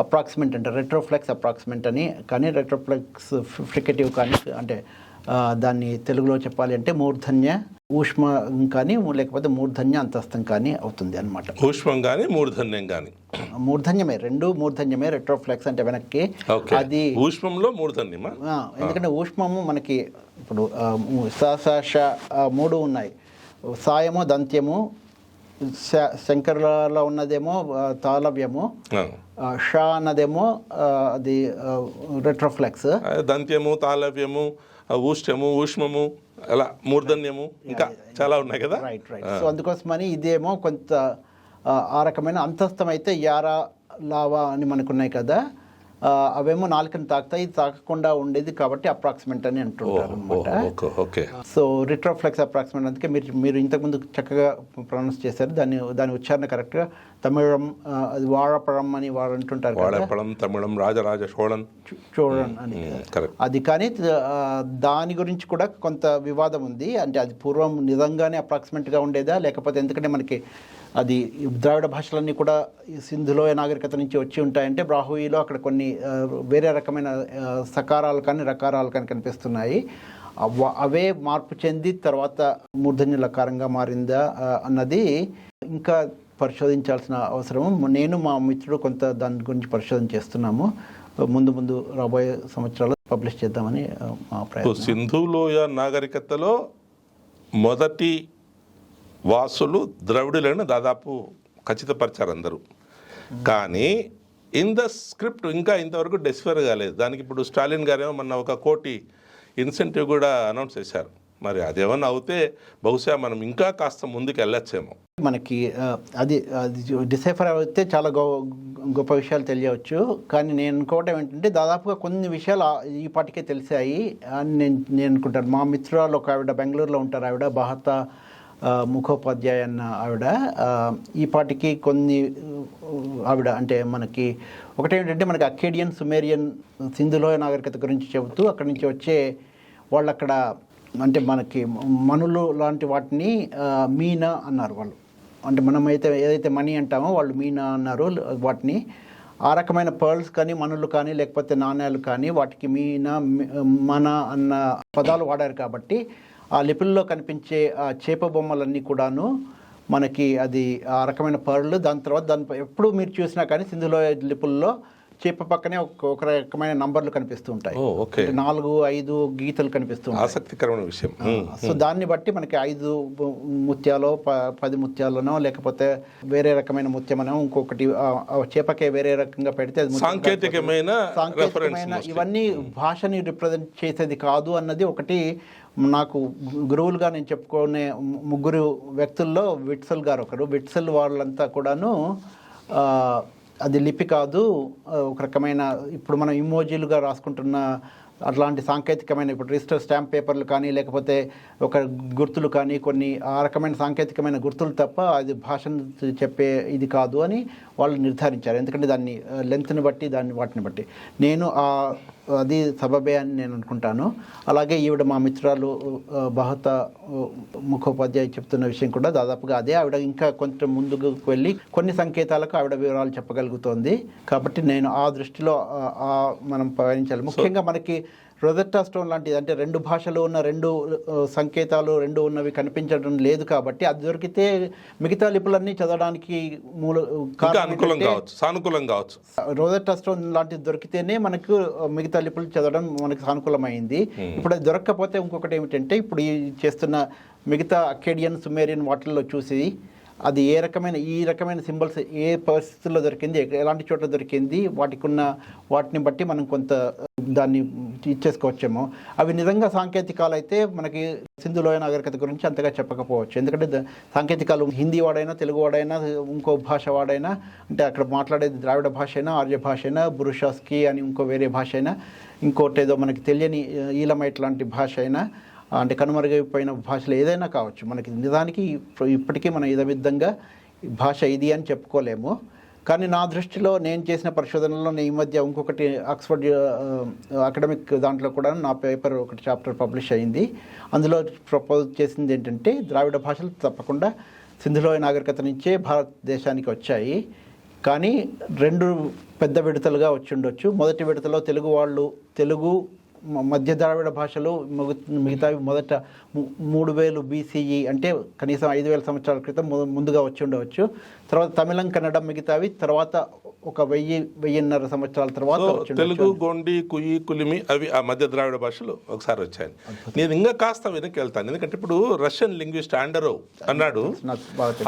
అప్రాక్సిమెంట్ అంటే రెట్రోఫ్లెక్స్ అప్రాక్సిమెంట్ అని. కానీ రెట్రోఫ్లెక్స్ ఫ్రికేటివ్ కానీ అంటే దాన్ని తెలుగులో చెప్పాలి అంటే మూర్ధన్య ఊష్మం కానీ లేకపోతే మూర్ధన్య అంతస్థం కానీ అవుతుంది అనమాట. ఊష్మం కానీ మూర్ధన్యం కానీ మూర్ధన్యమే, రెండు మూర్ధన్యమే. రెట్రోఫ్లెక్స్ అంటే వెనక్కి అది ఊష్మంలో మూర్ధన్యమా? ఎందుకంటే ఊష్మము మనకి ఇప్పుడు మూడు ఉన్నాయి. సాయము దంత్యము, శంకర్లలో ఉన్నదేమో తాళవ్యము, షా అన్నదేమో అది రెట్రోఫ్లెక్స్. దంత్యము, తాళవ్యము, ఊష్ట్యము, ఊష్మము, అలా మూర్ధన్యము ఇంకా చాలా ఉన్నాయి కదా. రైట్. సో అందుకోసమని ఇదేమో కొంత ఆ రకమైన అంతస్థం అయితే యారా లావా అని మనకున్నాయి కదా, అవేమో నాలుకని తాకుతాయి, తాకకుండా ఉండేది కాబట్టి అప్రాక్సిమెంట్ అని అంటుంటారు అనమాట. సో రిట్రోఫ్లెక్స్ అప్రాక్సిమెంట్. అందుకే మీరు ఇంతకుముందు చక్కగా ప్రొనౌన్స్ చేశారు. దాని ఉచ్చారణ కరెక్ట్గా తమిళం, అది వాഴപ്പഴం అని వారు అంటుంటారు కదా, తమిళం రాజరాజ చోళన్ అని. అది కానీ దాని గురించి కూడా కొంత వివాదం ఉంది. అంటే అది పూర్వం నిజంగానే అప్రాక్సిమేట్గా ఉండేదా లేకపోతే, ఎందుకంటే మనకి అది ద్రావిడ భాషలన్నీ కూడా సింధులోయ నాగరికత నుంచి వచ్చి ఉంటాయంటే బ్రాహుయిలో అక్కడ కొన్ని వేరే రకమైన సకారాలు కానీ రకారాలు కానీ కనిపిస్తున్నాయి. అవే మార్పు చెంది తర్వాత మూర్ధన్య లకారంగా మారిందా అన్నది ఇంకా పరిశోధించాల్సిన అవసరం. నేను మా మిత్రుడు కొంత దాని గురించి పరిశోధన చేస్తున్నాము. ముందు రాబోయే సంవత్సరాలు పబ్లిష్ చేద్దామని మా ప్రయత్నం. సింధులోయ నాగరికతలో మొదటి వాసులు ద్రవిడులను దాదాపు ఖచ్చితపరిచారు అందరూ. కానీ ఇన్ ద స్క్రిప్ట్ ఇంకా ఇంతవరకు డెసిఫర్ కాలేదు. దానికి ఇప్పుడు స్టాలిన్ గారేమో మొన్న 1 కోటి ఇన్సెంటివ్ కూడా అనౌన్స్ చేశారు. మరి అదేమన్నా అవుతే బహుశా మనం ఇంకా కాస్త ముందుకు వెళ్ళొచ్చేమో. మనకి అది డిసైఫర్ అయితే చాలా గొప్ప విషయాలు తెలియవచ్చు. కానీ నేను అనుకోవటం ఏంటంటే దాదాపుగా కొన్ని విషయాలు ఈ పాటికే తెలిసాయి అని నేను అనుకుంటాను. మా మిత్రురాలు ఒక ఆవిడ బెంగళూరులో ఉంటారు, ఆవిడ బాహత ముఖోపాధ్యాయ అన్న ఆవిడ. ఈ పాటికి కొన్ని ఆవిడ అంటే మనకి ఒకటేంటంటే మనకి అకేడియన్, సుమేరియన్, సింధులోయ నాగరికత గురించి చెబుతూ అక్కడి నుంచి వచ్చే వాళ్ళు అక్కడ అంటే మనకి మనులు లాంటి వాటిని మీనా అన్నారు వాళ్ళు. అంటే మనమైతే ఏదైతే మనీ అంటామో వాళ్ళు మీనా అన్నారు వాటిని. ఆ రకమైన పర్ల్స్ కానీ మనులు కానీ లేకపోతే నాణ్యాలు కానీ వాటికి మీనా మన అన్న పదాలు వాడారు. కాబట్టి ఆ లిపుల్లో కనిపించే ఆ చేప బొమ్మలన్నీ కూడాను మనకి అది ఆ రకమైన పర్లు. దాని తర్వాత దాని ఎప్పుడు మీరు చూసినా కానీ సింధులోయ లిపుల్లో చేప పక్కనే ఒక రకమైన నంబర్లు కనిపిస్తూ ఉంటాయి. 4, 5 గీతలు కనిపిస్తూ ఉంటాయి. ఆసక్తికరమైన విషయం. సో దాన్ని బట్టి మనకి 5 ముత్యాలో 10 ముత్యాలనో లేకపోతే వేరే రకమైన ముత్యమనో ఇంకొకటి చేపకే వేరే రకంగా పెడితే సాంకేతికమైన ఇవన్నీ భాషని రిప్రజెంట్ చేసేది కాదు అన్నది ఒకటి. నాకు గురువులుగా నేను చెప్పుకునే 3 వ్యక్తుల్లో విట్సల్ గారు ఒకరు. విట్సల్ వాళ్ళంతా కూడాను అది లిపి కాదు, ఒక రకమైన ఇప్పుడు మనం ఇమోజీలుగా రాసుకుంటున్న అట్లాంటి సాంకేతికమైన ఇప్పుడు రిజిస్టర్ స్టాంప్ పేపర్లు కానీ లేకపోతే ఒక గుర్తులు కానీ కొన్ని ఆ రకమైన సాంకేతికమైన గుర్తులు తప్ప అది భాషను చెప్పే ఇది కాదు అని వాళ్ళు నిర్ధారించారు. ఎందుకంటే దాన్ని లెంత్ని బట్టి వాటిని బట్టి నేను అది సబబే అని నేను అనుకుంటాను. అలాగే ఈవిడ మా మిత్రురాలు బహుత ముఖోపాధ్యాయ చెప్తున్న విషయం కూడా దాదాపుగా అదే. ఆవిడ ఇంకా కొంచెం ముందుకు వెళ్ళి కొన్ని సంకేతాలకు ఆవిడ వివరాలు చెప్పగలుగుతోంది. కాబట్టి నేను ఆ దృష్టిలో మనం పయనించాలి. ముఖ్యంగా మనకి రొజెట్టా స్టోన్ లాంటిది అంటే 2 భాషలు ఉన్న 2 సంకేతాలు 2 ఉన్నవి కనిపించడం లేదు. కాబట్టి అది దొరికితే మిగతా లిపులన్నీ చదవడానికి సానుకూలం కావచ్చు. రొజెట్టా స్టోన్ లాంటిది దొరికితేనే మనకు మిగతా లిపులు చదవడం మనకు సానుకూలమైంది. ఇప్పుడు అది దొరకకపోతే ఇంకొకటి ఏమిటంటే ఇప్పుడు ఈ చేస్తున్న మిగతా అకేడియన్ సుమేరియన్ వాటిల్లో చూసి అది ఈ రకమైన సింబల్స్ ఏ పరిస్థితుల్లో దొరికింది, ఎలాంటి చోట్ల దొరికింది, వాటిని బట్టి మనం కొంత దాన్ని ఇచ్చేసుకోవచ్చేమో. అవి నిజంగా సాంకేతికాలు అయితే మనకి సింధు లోయ నాగరికత గురించి అంతగా చెప్పకపోవచ్చు. ఎందుకంటే సాంకేతికాలు హిందీ వాడైనా, తెలుగు వాడైనా, ఇంకో భాష వాడైనా, అంటే అక్కడ మాట్లాడేది ద్రావిడ భాష అయినా, ఆర్య భాష అయినా, బురుషాస్కి అని ఇంకో వేరే భాష అయినా, ఇంకోటి ఏదో మనకి తెలియని ఈలమైట్ లాంటి భాష అయినా, అంటే కనుమరుగైపోయిన భాషలు ఏదైనా కావచ్చు. మనకి నిజానికి ఇప్పటికీ మనం విధంగా భాష ఇది అని చెప్పుకోలేము. కానీ నా దృష్టిలో నేను చేసిన పరిశోధనలో ఈ మధ్య ఇంకొకటి ఆక్స్ఫర్డ్ అకాడమిక్ దాంట్లో కూడా నా పేపర్ ఒకటి చాప్టర్ పబ్లిష్ అయింది. అందులో ప్రపోజ్ చేసింది ఏంటంటే ద్రావిడ భాషలు తప్పకుండా సింధులోయ నాగరికత నుంచే భారతదేశానికి వచ్చాయి. కానీ 2 పెద్ద విడతలుగా వచ్చి ఉండొచ్చు. మొదటి విడతలో తెలుగు మధ్య ద్రావిడ భాషలు మిగతావి మొదట 3000 BCE అంటే కనీసం 5000 సంవత్సరాల క్రితం ముందుగా వచ్చి ఉండవచ్చు. తర్వాత తమిళం, కన్నడం మిగతావి తర్వాత ఒక 1000-1000 సంవత్సరాల తర్వాత తెలుగు, గొండి, కుయి, కులిమి అవి ఆ మధ్య ద్రావిడ భాషలు ఒకసారి వచ్చాయి. నేను ఇంకా కాస్త వెనక్కి వెళ్తాను. ఎందుకంటే ఇప్పుడు రష్యన్ లింగ్విస్ట్ ఆండరోవ్ అన్నాడు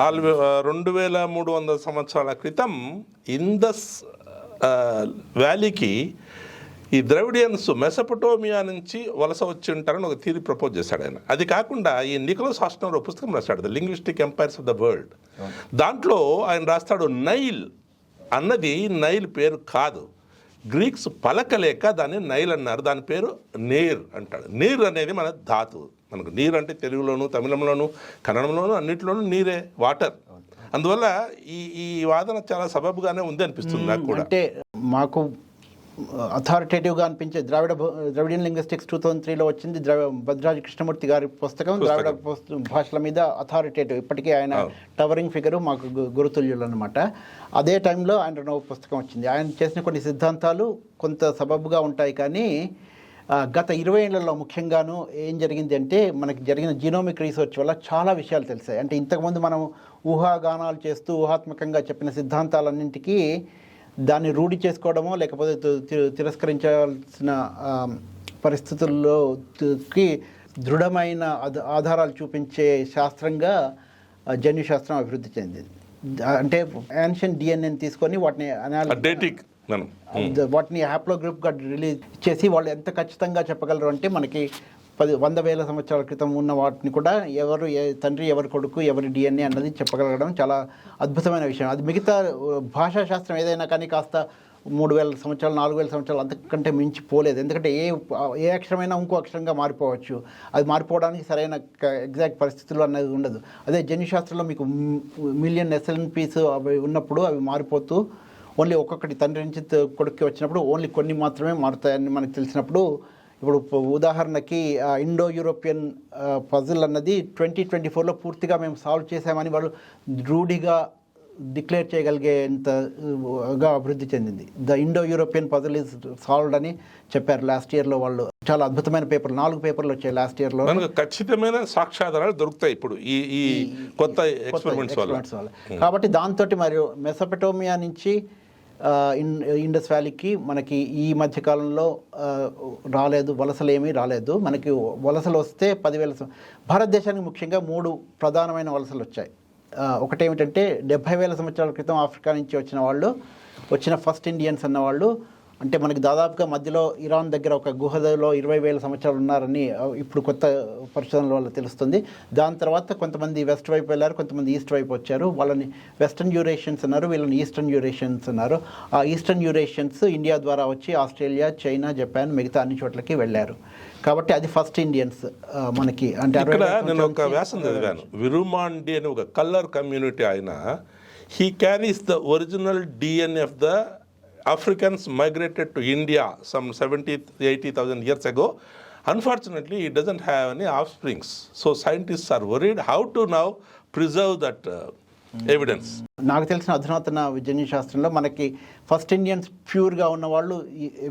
2300 సంవత్సరాల క్రితం ఇందస్ వ్యాలీకి ఈ ద్రవిడియన్స్ మెసపటోమియా నుంచి వలస వచ్చి ఉంటారని ఒక థియరీ ప్రపోజ్ చేశాడు ఆయన. అది కాకుండా ఈ నికోలస్ హాస్టనర్ ఒక పుస్తకం రాశాడు, the linguistic empires of the world. దాంట్లో ఆయన రాస్తాడు నైల్ అన్నది నైల్ పేరు కాదు, గ్రీక్స్ పలకలేక దాన్ని నైల్ అన్నారు, దాని పేరు నీర్ అంటాడు. నీర్ అనేది మన ధాతువు. మనకు నీరు అంటే తెలుగులోను, తమిళంలోను, కన్నడంలోను అన్నింటిలోనూ నీరే, వాటర్. అందువల్ల ఈ వాదన చాలా సబబుగానే ఉంది అనిపిస్తుంది నాకు కూడా. అంటే మాకు అథారిటేటివ్గా అనిపించే ద్రవిడియన్ లింగ్విస్టిక్స్ 2003లో వచ్చింది. భద్రాజి కృష్ణమూర్తి గారి పుస్తకం ద్రావిడ భాషల మీద అథారిటేటివ్. ఇప్పటికీ ఆయన టవరింగ్ ఫిగరు, మాకు గురుతుల్యులు అనమాట. అదే టైంలో ఆయన నవ పుస్తకం వచ్చింది. ఆయన చేసిన కొన్ని సిద్ధాంతాలు కొంత సబబుగా ఉంటాయి. కానీ గత 20 ఏళ్లలో ముఖ్యంగాను ఏం జరిగింది అంటే మనకి జరిగిన జీనోమిక్ రీసెర్చ్ వల్ల చాలా విషయాలు తెలిసాయి. అంటే ఇంతకుముందు మనం ఊహాగానాలు చేస్తూ ఊహాత్మకంగా చెప్పిన సిద్ధాంతాలన్నింటికీ దాన్ని రూఢి చేసుకోవడమో లేకపోతే తిరస్కరించాల్సిన పరిస్థితుల్లోకి దృఢమైన ఆధారాలు చూపించే శాస్త్రంగా జన్యు శాస్త్రం అభివృద్ధి చెందింది. అంటే యాన్షియన్ డిఎన్ఏని తీసుకొని వాటిని హ్యాప్లో గ్రూప్గా రిలీజ్ చేసి వాళ్ళు ఎంత ఖచ్చితంగా చెప్పగలరు అంటే మనకి 100,000 సంవత్సరాల క్రితం ఉన్న వాటిని కూడా ఎవరు తండ్రి, ఎవరి కొడుకు, ఎవరి డిఎన్ఏ అన్నది చెప్పగలగడం చాలా అద్భుతమైన విషయం. అది మిగతా భాషా శాస్త్రం ఏదైనా కానీ కాస్త 3,000 సంవత్సరాలు, 4,000 సంవత్సరాలు అంతకంటే మించి పోలేదు. ఎందుకంటే ఏ అక్షరమైనా ఇంకో అక్షరంగా మారిపోవచ్చు. అది మారిపోవడానికి సరైన ఎగ్జాక్ట్ పరిస్థితులు అనేది ఉండదు. అదే జన్యుశాస్త్రంలో మీకు మిలియన్ SNPs అవి ఉన్నప్పుడు అవి మారిపోతూ ఓన్లీ ఒక్కొక్కటి తండ్రి నుంచి కొడుక్కి వచ్చినప్పుడు ఓన్లీ కొన్ని మాత్రమే మారుతాయని మనకు తెలిసినప్పుడు, ఇప్పుడు ఉదాహరణకి ఇండో యూరోపియన్ పజిల్ అన్నది 2024లో పూర్తిగా మేము సాల్వ్ చేసామని వాళ్ళు రూఢిగా డిక్లేర్ చేయగలిగేంతగా అభివృద్ధి చెందింది. The Indo European puzzle is solved అని చెప్పారు లాస్ట్ ఇయర్లో వాళ్ళు. చాలా అద్భుతమైన పేపర్లు, 4 పేపర్లు వచ్చాయి లాస్ట్ ఇయర్లో. ఖచ్చితమైన సాక్ష్యాధారాలు దొరుకుతాయి ఇప్పుడు ఈ కొత్త ఎక్స్పెరిమెంట్స్ వల్ల. కాబట్టి దాంతో మరి మెసోపటోమియా నుంచి ఇండస్ వ్యాలీకి మనకి ఈ మధ్యకాలంలో రాలేదు, వలసలు ఏమీ రాలేదు. మనకి వలసలు వస్తే 10,000 భారతదేశానికి ముఖ్యంగా 3 ప్రధానమైన వలసలు వచ్చాయి. ఒకటేమిటంటే 70,000 సంవత్సరాల క్రితం ఆఫ్రికా నుంచి వచ్చిన ఫస్ట్ ఇండియన్స్ అన్నవాళ్ళు అంటే మనకి దాదాపుగా మధ్యలో ఇరాన్ దగ్గర ఒక గుహలో 20,000 సంవత్సరాలు ఉన్నారని ఇప్పుడు కొత్త పరిశోధనల వల్ల తెలుస్తుంది. దాని తర్వాత కొంతమంది వెస్ట్ వైపు వెళ్ళారు, కొంతమంది ఈస్ట్ వైపు వచ్చారు. వాళ్ళని వెస్టర్న్ యూరేషియన్స్ అన్నారు, వీళ్ళని ఈస్టర్న్ యూరేషియన్స్ అన్నారు. ఆ ఈస్టర్న్ యూరేషియన్స్ ఇండియా ద్వారా వచ్చి ఆస్ట్రేలియా, చైనా, జపాన్ మిగతా అన్ని చోట్లకి వెళ్ళారు. కాబట్టి అది ఫస్ట్ ఇండియన్స్ మనకి. అంటే ఇక్కడ నేను ఒక వ్యాసం చదివాను, విరుమాండి అని ఒక కల్లర్ కమ్యూనిటీ ఆయన, he carries the original DNA of the Africans migrated to India some 70,000-80,000 years ago. Unfortunately, it doesn't have any offsprings. So scientists are worried how to now preserve that evidence. నాకు తెలిసిన అధునాతన జన్యు శాస్త్రంలో మనకి first Indians ప్యూర్గా ఉన్న వాళ్ళు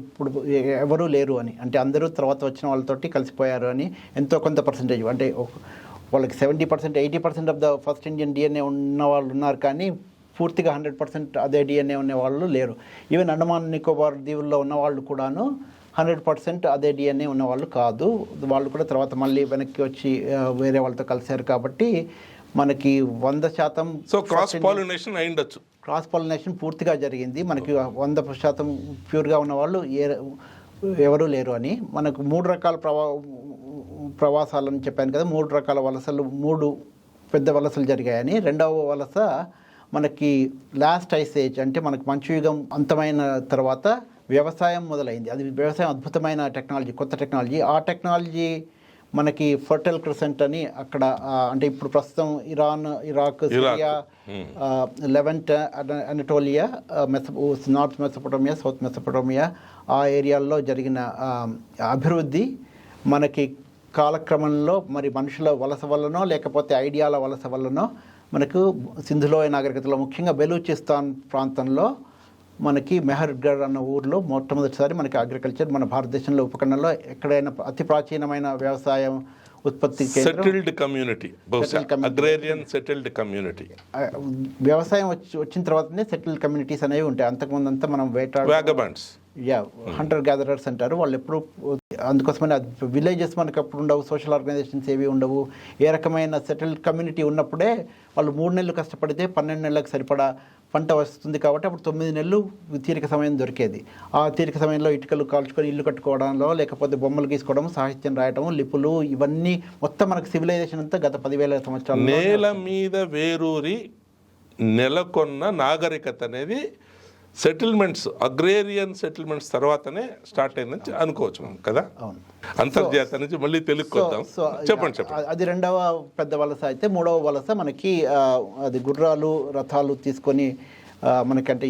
ఇప్పుడు ఎవరూ లేరు అని, అంటే అందరూ తర్వాత వచ్చిన వాళ్ళతోటి కలిసిపోయారు అని ఎంతో కొంత పర్సంటేజ్, అంటే వాళ్ళకి 70%, 80% of the first Indian DNA ఉన్న వాళ్ళు ఉన్నారు, కానీ పూర్తిగా 100% అదే డిఎన్ఏ ఉన్న వాళ్ళు లేరు. ఈవెన్ అండమాన్ నికోబార్ దీవుల్లో ఉన్న వాళ్ళు కూడాను 100% అదే డిఎన్ఏ ఉన్నవాళ్ళు కాదు. వాళ్ళు కూడా తర్వాత మళ్ళీ వెనక్కి వచ్చి వేరే వాళ్ళతో కలిశారు. కాబట్టి మనకి 100% సో క్రాస్ పాలినేషన్ అయ్యిండొచ్చు. క్రాస్ పాలినేషన్ పూర్తిగా జరిగింది. మనకి 100% ప్యూర్గా ఉన్నవాళ్ళు ఎవరూ లేరు అని. మనకు 3 రకాల ప్రవాసాలని చెప్పాను కదా, 3 రకాల వలసలు, 3 పెద్ద వలసలు జరిగాయని. రెండవ వలస మనకి లాస్ట్ ఐస్ ఏజ్, అంటే మనకు మంచు యుగం అంతమైన తర్వాత వ్యవసాయం మొదలైంది. అది వ్యవసాయం అద్భుతమైన టెక్నాలజీ, కొత్త టెక్నాలజీ. ఆ టెక్నాలజీ మనకి ఫర్టైల్ క్రిసెంట్ అని అక్కడ, అంటే ఇప్పుడు ప్రస్తుతం Iran, Iraq, Syria, Levant, Anatolia, north Mesopotamia, south Mesopotamia, ఆ ఏరియాల్లో జరిగిన అభివృద్ధి మనకి కాలక్రమంలో మరి మనుషుల వలస వల్లనో లేకపోతే ఐడియాల వలస వల్లనో మనకు సింధులోయ నాగరికతలో, ముఖ్యంగా బెలూచిస్తాన్ ప్రాంతంలో మనకి మెహర్గఢ్ అన్న ఊర్లో మొట్టమొదటిసారి మనకి అగ్రికల్చర్ మన భారతదేశంలో ఉపఖండంలో ఎక్కడైనా అతి ప్రాచీనమైన వ్యవసాయం ఉత్పత్తి settled community, agrarian settled community. వ్యవసాయం వచ్చిన తర్వాతనే సెటిల్డ్ కమ్యూనిటీస్ అనేవి ఉంటాయి. అంతకుముందు అంతా మనం వ్యాగబండ్స్, హంటర్ గ్యాదరర్స్ అంటారు వాళ్ళు. ఎప్పుడు అందుకోసమని విలేజెస్ మనకు అప్పుడు ఉండవు, సోషల్ ఆర్గనైజేషన్స్ ఏవి ఉండవు. ఏ రకమైన సెటిల్డ్ కమ్యూనిటీ ఉన్నప్పుడే వాళ్ళు 3 నెలలు కష్టపడితే 12 నెలలకు సరిపడా పంట వస్తుంది. కాబట్టి అప్పుడు 9 నెలలు తీరిక సమయం దొరికేది. ఆ తీరిక సమయంలో ఇటుకలు కాల్చుకొని ఇల్లు కట్టుకోవడంలో, లేకపోతే బొమ్మలు గీసుకోవడం, సాహిత్యం రాయడం, లిపులు, ఇవన్నీ మొత్తం మనకు సివిలైజేషన్ అంతా గత 10,000 సంవత్సరాలు నేల మీద వేరూరి నెలకొన్న నాగరికత అనేది సెటిల్మెంట్స్, అగ్రేరియన్ సెటిల్మెంట్స్ తర్వాతనే స్టార్ట్ అయిందని అనుకోవచ్చు మనం కదా. అవును. అంతర్జాతీయ నుంచి మళ్ళీ తెలుగుకొద్దాం. చెప్పండి. అది రెండవ పెద్ద వలస. అయితే మూడవ వలస మనకి అది గుర్రాలు, రథాలు తీసుకొని మనకంటే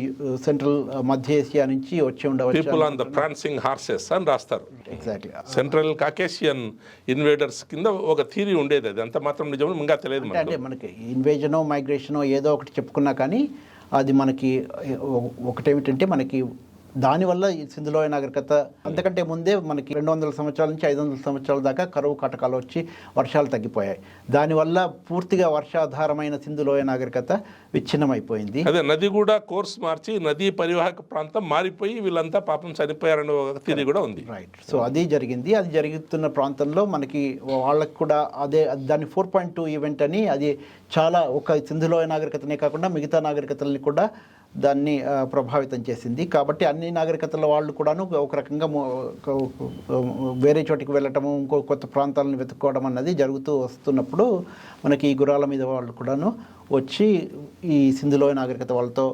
సెంట్రల్ మధ్య ఏషియా నుంచి వచ్చి ఉండవచ్చు. పీపుల్ ఆన్ ద ప్రాన్సింగ్ హార్సెస్ అని రాస్తారు. ఎగ్జాక్ట్లీ. సెంట్రల్ కాకేషియన్ ఇన్వేడర్స్ కింద ఒక థియరీ ఉండేది. అది అంత మాత్రం నిజం ఇంకా తెలియదు. అంటే మనకి ఇన్వేజనో మైగ్రేషనో ఏదో ఒకటి చెప్పుకున్నా కానీ అది మనకి ఒకటేమిటంటే మనకి దానివల్ల ఈ సింధులోయ నాగరికత అంతకంటే ముందే మనకి 200 సంవత్సరాల నుంచి 500 సంవత్సరాల దాకా కరువు కాటకాలు వచ్చి వర్షాలు తగ్గిపోయాయి. దానివల్ల పూర్తిగా వర్షాధారమైన సింధులోయ నాగరికత విచ్ఛిన్నమైపోయింది. అదే నది కూడా కోర్స్ మార్చి నదీ పరివాహక ప్రాంతం మారిపోయి వీళ్ళంతా పాపం చనిపోయారనే ఒక థియరీ కూడా ఉంది. రైట్. సో అది జరిగింది. అది జరుగుతున్న ప్రాంతంలో మనకి వాళ్ళకి కూడా అదే దాన్ని 4.2 ఈవెంట్ అని, అది చాలా ఒక సింధులోయ నాగరికతనే కాకుండా మిగతా నాగరికతల్ని కూడా దాన్ని ప్రభావితం చేసింది. కాబట్టి అన్ని నాగరికతల వాళ్ళు కూడాను ఒక రకంగా వేరే చోటికి వెళ్ళటము, ఇంకో కొత్త ప్రాంతాలను వెతుక్కోవడం అన్నది జరుగుతూ వస్తున్నప్పుడు మనకి ఈ గుర్రాల మీద వాళ్ళు కూడాను వచ్చి ఈ సింధులోయ నాగరికత వాళ్ళతో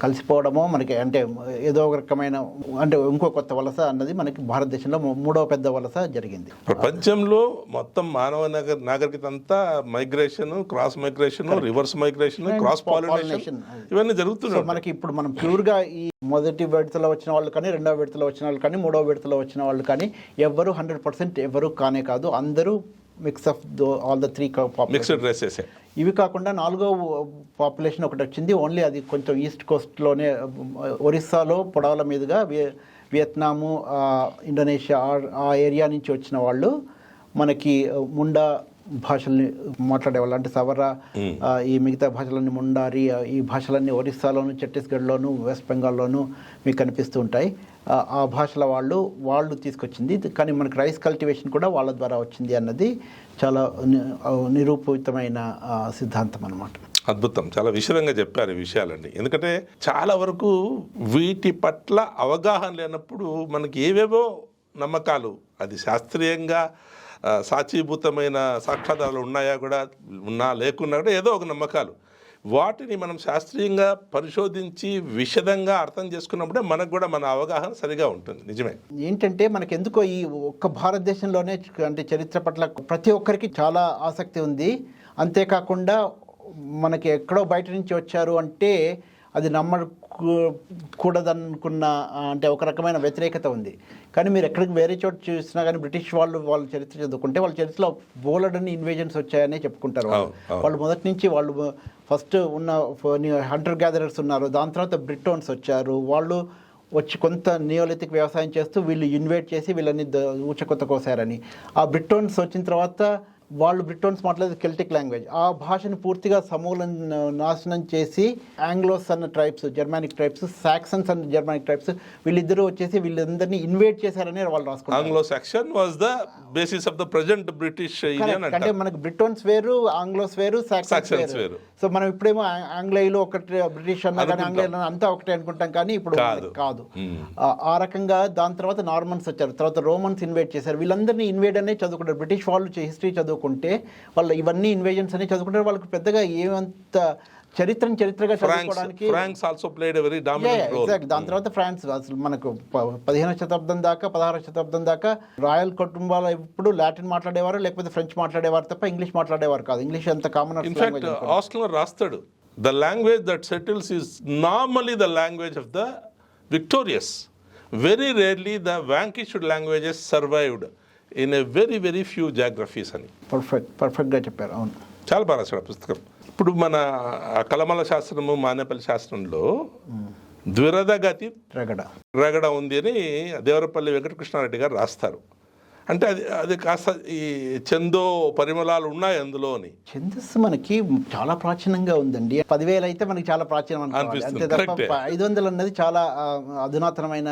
కలిసిపోవడమో మనకి, అంటే ఏదో ఒక రకమైన, అంటే ఇంకో కొత్త వలస అన్నది మనకి భారతదేశంలో 3వ పెద్ద వలస జరిగింది. ప్రపంచంలో మొత్తం మానవ నాగరికత అంతా migration, cross migration, reverse migration, cross pollination ఇవన్నీ జరుగుతున్నాయి. మనకి ఇప్పుడు మనం ప్యూర్గా ఈ మొదటి విడతలో వచ్చిన వాళ్ళు కానీ, రెండవ విడతలో వచ్చిన వాళ్ళు కానీ, మూడవ విడతలో వచ్చిన వాళ్ళు కానీ ఎవరు 100% ఎవరు కానే కాదు. అందరూ mix of all the 3 mixed races. ఇవి కాకుండా 4వ పాపులేషన్ ఒకటి వచ్చింది. ఓన్లీ అది కొంచెం ఈస్ట్ కోస్ట్లోనే, ఒరిస్సాలో పొడవల మీదుగా వియత్నాము, ఇండోనేషియా ఆ ఏరియా నుంచి వచ్చిన వాళ్ళు మనకి ముండా భాషల్ని మాట్లాడేవాళ్ళు. అంటే సవరా, ఈ మిగతా భాషలన్నీ ముండారి, ఈ భాషలన్నీ ఒరిస్సాలోను, ఛత్తీస్గఢ్లోను, వెస్ట్ బెంగాల్లోనూ మీకు కనిపిస్తూ ఉంటాయి. ఆ భాషల వాళ్ళు తీసుకొచ్చింది. కానీ మనకి రైస్ కల్టివేషన్ కూడా వాళ్ళ ద్వారా వచ్చింది అన్నది చాలా నిరూపితమైన సిద్ధాంతం అన్నమాట. అద్భుతం, చాలా విషదంగా చెప్పారు ఈ విషయాలండి. ఎందుకంటే చాలా వరకు వీటి పట్ల అవగాహన లేనప్పుడు మనకి ఏవేవో నమ్మకాలు, అది శాస్త్రీయంగా సాక్షీభూతమైన సాక్ష్యాధారాలు ఉన్నాయా కూడా ఉన్నా లేకున్నా కూడా ఏదో ఒక నమ్మకాలు, వాటిని మనం శాస్త్రీయంగా పరిశోధించి విషదంగా అర్థం చేసుకున్నప్పుడే మనకు కూడా మన అవగాహన సరిగా ఉంటుంది. నిజమే. ఏంటంటే మనకి ఎందుకో ఈ ఒక్క భారతదేశంలోనే అంటే చరిత్ర పట్ల ప్రతి ఒక్కరికి చాలా ఆసక్తి ఉంది. అంతేకాకుండా మనకి ఎక్కడో బయట నుంచి వచ్చారు అంటే అది నమ్మకూడదనుకున్న అంటే ఒక రకమైన వ్యతిరేకత ఉంది. కానీ మీరు ఎక్కడికి వేరే చోట చూసినా కానీ బ్రిటిష్ వాళ్ళ చరిత్ర చదువుకుంటే వాళ్ళ చరిత్రలో బోలెడన్ని ఇన్వేజన్స్ వచ్చాయనే చెప్పుకుంటారు. వాళ్ళు మొదటి నుంచి వాళ్ళు ఫస్ట్ ఉన్న హంటర్ గ్యాదరర్స్ ఉన్నారు, దాని తర్వాత బ్రిటోన్స్ వచ్చారు, వాళ్ళు వచ్చి కొంత నియోలిథిక్ వ్యవసాయం చేస్తూ వీళ్ళు ఇన్వేట్ చేసి వీళ్ళని ఊచకొత్త కోసారని. ఆ బ్రిటోన్స్ వచ్చిన తర్వాత వాళ్ళు బ్రిటోన్స్ మాట్లాడేది కెల్టిక్ లాంగ్వేజ్, ఆ భాషను పూర్తిగా సమూలం నాశనం చేసి ఆంగ్లోస్ అన్న ట్రైబ్స్, జర్మానిక్ ట్రైబ్స్, సాక్సన్స్ అన్న జర్మానిక్ ట్రైబ్స్, వీళ్ళిద్దరూ వచ్చేసి వీళ్ళందరినీ ఇన్వేట్ చేశారని వాళ్ళు రాసుకున్నారు. Anglo Saxon was the basis of the present British Indian. అంటే మనకు బ్రిటోన్స్ వేరు, ఆంగ్లోస్ వేరు, సాక్సన్స్ వేరు. సో మనం ఇప్పుడేమో ఆంగ్లేయులు ఒకటి, బ్రిటిష్ అన్నా కానీ ఆంగ్లేయులు అంతా ఒకటే అనుకుంటాం, కానీ ఇప్పుడు కాదు. ఆ రకంగా దాని తర్వాత నార్మన్స్ వచ్చారు, తర్వాత రోమన్స్ ఇన్వేట్ చేశారు. వీళ్ళందరినీ ఇన్వేట్ అనే చదువుకుంటారు. బ్రిటిష్ వాళ్ళు హిస్టరీ చదువుకుంటే వాళ్ళు ఇవన్నీ ఇన్వేజన్స్ అని చదువుకుంటారు. వాళ్ళకి పెద్దగా ఏమంత చరిత్రగా చదువుకోవడానికి. Franks also played a very dominant role. దాని తర్వాత ఫ్రాన్స్ అసలు మనకు 15వ శతాబ్దం దాకా 16వ శతాబ్దం దాకా రాయల్ కుటుంబాలు ఇప్పుడు లాటిన్ మాట్లాడేవారు, లేకపోతే ఫ్రెంచ్ మాట్లాడేవారు తప్ప ఇంగ్లీష్ మాట్లాడేవారు కాదు. ఇంగ్లీష్ అంత కామన్. ఇన్ఫాక్ట్ ఆస్ట్లర్ రాస్తాడు, the language that settles is normally the language of the victorious. Very rarely the vanquished languages survived in a very very few geographies అని పర్ఫెక్ట్గా చెప్పారు. అవును, చాలా బాగా రాశాడు పుస్తకం. ఇప్పుడు మన కలమల శాస్త్రము, మానేపల్లి శాస్త్రంలో ద్విరథగతి రగడ ఉంది అని దేవరపల్లి వెంకటకృష్ణారెడ్డి గారు రాస్తారు. అంటే అది కాస్త ఈ చందో పరిమళాలు ఉన్నాయి అందులో అని. ఛందస్సు మనకి చాలా ప్రాచీనంగా ఉందండి. 10,000 అయితే మనకి చాలా ప్రాచీనం అనిపిస్తుంది. అంతే తప్ప 500 అన్నది చాలా అధునాతనమైన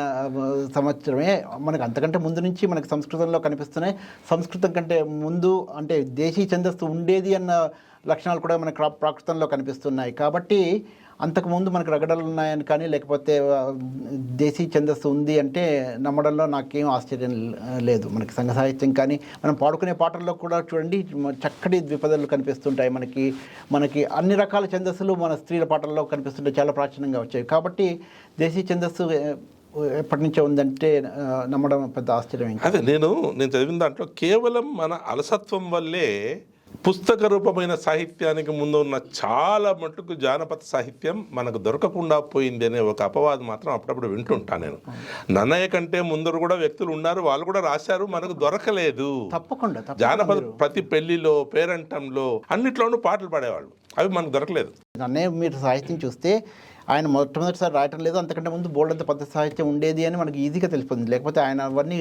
సంవత్సరమే. మనకు అంతకంటే ముందు నుంచి మనకి సంస్కృతంలో కనిపిస్తున్నాయి. సంస్కృతం కంటే ముందు అంటే దేశీ ఛందస్సు ఉండేది అన్న లక్షణాలు కూడా మనకు ప్రాకృతంలో కనిపిస్తున్నాయి. కాబట్టి అంతకుముందు మనకు రగడలు ఉన్నాయని కానీ, లేకపోతే దేశీ ఛందస్సు ఉంది అంటే నమ్మడంలో నాకేం ఆశ్చర్యం లేదు. మనకి సంఘ సాహిత్యం కానీ మనం పాడుకునే పాటల్లో కూడా చూడండి చక్కటి ద్విపదలు కనిపిస్తుంటాయి. మనకి అన్ని రకాల ఛందస్సులు మన స్త్రీల పాటల్లో కనిపిస్తుంటాయి, చాలా ప్రాచీనంగా వచ్చాయి. కాబట్టి దేశీ ఛందస్సు ఎప్పటి నుంచో ఉందంటే నమ్మడం పెద్ద ఆశ్చర్యం. అదే నేను చదివిన దాంట్లో కేవలం మన అలసత్వం వల్లే పుస్తక రూపమైన సాహిత్యానికి ముందు ఉన్న చాలా మటుకు జానపద సాహిత్యం మనకు దొరకకుండా పోయింది అనే ఒక అపవాదం మాత్రం అప్పుడప్పుడు వింటుంటాను నేను. నన్నయ్య కంటే ముందరు కూడా వ్యక్తులు ఉన్నారు, వాళ్ళు కూడా రాశారు, మనకు దొరకలేదు. తప్పకుండా జానపద ప్రతి పెళ్లిలో, పేరంటంలో అన్నిట్లోనూ పాటలు పాడేవాళ్ళు, అవి మనకు దొరకలేదు. నన్నయ్య మీరు సాహిత్యం చూస్తే ఆయన మొట్టమొదటిసారి రాయటం లేదు, అంతకంటే ముందు బోల్డంత పెద్ద సాహిత్యం ఉండేది అని మనకి ఈజీగా తెలిసిపోతుంది. లేకపోతే ఆయన అవన్నీ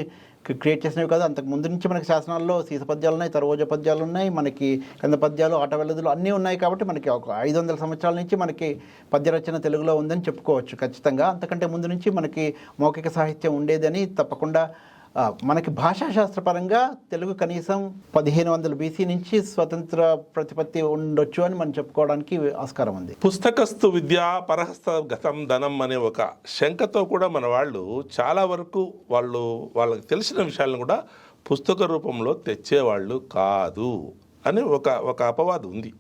క్రియేట్ చేసినవి కాదు. అంతకు ముందు నుంచి మనకి శాసనాల్లో సీస పద్యాలు ఉన్నాయి, తరోజ పద్యాలు ఉన్నాయి, మనకి కంద పద్యాలు, ఆట వెల్లదులు అన్నీ ఉన్నాయి. కాబట్టి మనకి ఒక 500 సంవత్సరాల నుంచి మనకి పద్యరచన తెలుగులో ఉందని చెప్పుకోవచ్చు ఖచ్చితంగా. అంతకంటే ముందు నుంచి మనకి మౌఖిక సాహిత్యం ఉండేదని తప్పకుండా. మనకి భాషాశాస్త్రపరంగా తెలుగు కనీసం 1500 BC నుంచి స్వతంత్ర ప్రతిపత్తి ఉండొచ్చు అని మనం చెప్పుకోవడానికి ఆస్కారం ఉంది. పుస్తకస్తు విద్య పరహస్తగతం ధనం అనే ఒక శంకతో కూడా మన వాళ్ళు చాలా వరకు వాళ్ళకి తెలిసిన విషయాలను కూడా పుస్తక రూపంలో తెచ్చేవాళ్ళు కాదు అని ఒక అపవాదం ఉంది.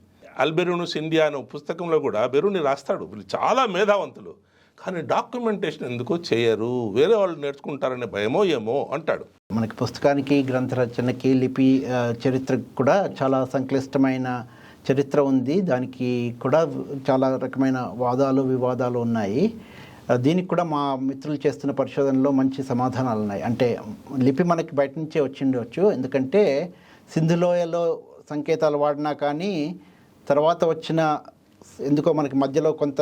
అల్బెరూనస్ ఇండియా అనే పుస్తకంలో కూడా బెరూని రాస్తాడు, వీళ్ళు చాలా మేధావంతులు, కానీ డాక్యుమెంటేషన్ ఎందుకో చేయరు, వేరే వాళ్ళు నేర్చుకుంటారనే భయమో ఏమో అంటాడు. మనకి పుస్తకానికి, గ్రంథ రచనకి, లిపి చరిత్రకు కూడా చాలా సంక్లిష్టమైన చరిత్ర ఉంది. దానికి కూడా చాలా రకమైన వాదాలు వివాదాలు ఉన్నాయి. దీనికి కూడా మా మిత్రులు చేస్తున్న పరిశోధనలో మంచి సమాధానాలు ఉన్నాయి. అంటే లిపి మనకి బయట నుంచే వచ్చిండవచ్చు, ఎందుకంటే సింధులోయలో సంకేతాలు వాడినా కానీ తర్వాత వచ్చిన ఎందుకో మనకి మధ్యలో కొంత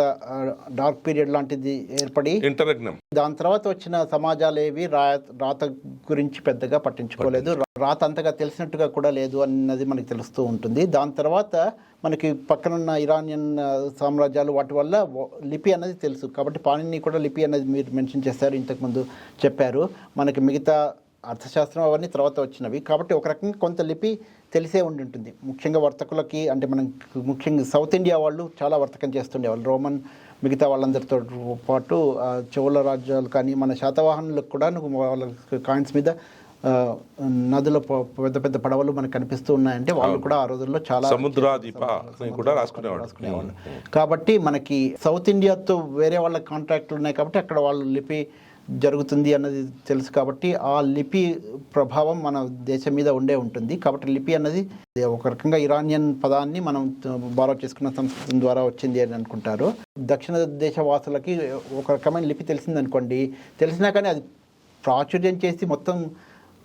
డార్క్ పీరియడ్ లాంటిది ఏర్పడి దాని తర్వాత వచ్చిన సమాజాలు ఏవి రాత గురించి పెద్దగా పట్టించుకోలేదు, రాత అంతగా తెలిసినట్టుగా కూడా లేదు అన్నది మనకి తెలుస్తూ ఉంటుంది. దాని తర్వాత మనకి పక్కనున్న ఇరానియన్ సామ్రాజ్యాలు వాటి వల్ల లిపి అన్నది తెలుసు. కాబట్టి పాణిని కూడా లిపి అన్నది మీరు మెన్షన్ చేశారు, ఇంతకుముందు చెప్పారు. మనకి మిగతా అర్థశాస్త్రం అవన్నీ తర్వాత వచ్చినవి. కాబట్టి ఒక రకంగా కొంత లిపి తెలిసే ఉంటుంది. ముఖ్యంగా వర్తకులకి అంటే మనం ముఖ్యంగా సౌత్ ఇండియా వాళ్ళు చాలా వర్తకం చేస్తుండేవాళ్ళు. రోమన్ మిగతా వాళ్ళందరితో పాటు చోళ రాజ్యాలు కానీ మన శాతవాహనులకు కూడా వాళ్ళ కాయిన్స్ మీద నదుల పెద్ద పెద్ద పడవలు మనకు కనిపిస్తూ ఉన్నాయంటే వాళ్ళు కూడా ఆ రోజుల్లో చాలా సముద్రాదీప కూడా రాసుకునేవాళ్ళు. కాబట్టి మనకి సౌత్ ఇండియాతో వేరే వాళ్ళ కాంట్రాక్ట్లు ఉన్నాయి కాబట్టి అక్కడ వాళ్ళు లిపి జరుగుతుంది అన్నది తెలుసు. కాబట్టి ఆ లిపి ప్రభావం మన దేశం మీద ఉంటుంది. కాబట్టి లిపి అన్నది ఒక రకంగా ఇరానియన్ పదాన్ని మనం బారో చేసుకున్న సంస్కృతం ద్వారా వచ్చింది అని అనుకుంటారు. దక్షిణ దేశ వాసులకి ఒక రకమైన లిపి తెలిసిందనుకోండి, తెలిసినా కానీ అది ప్రాచుర్యం చేసి మొత్తం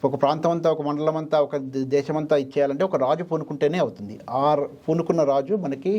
ఒక ప్రాంతం అంతా, ఒక మండలం అంతా, ఒక దేశమంతా ఇచ్చేయాలంటే ఒక రాజు పూనుకుంటేనే అవుతుంది. ఆ పూనుకున్న రాజు మనకి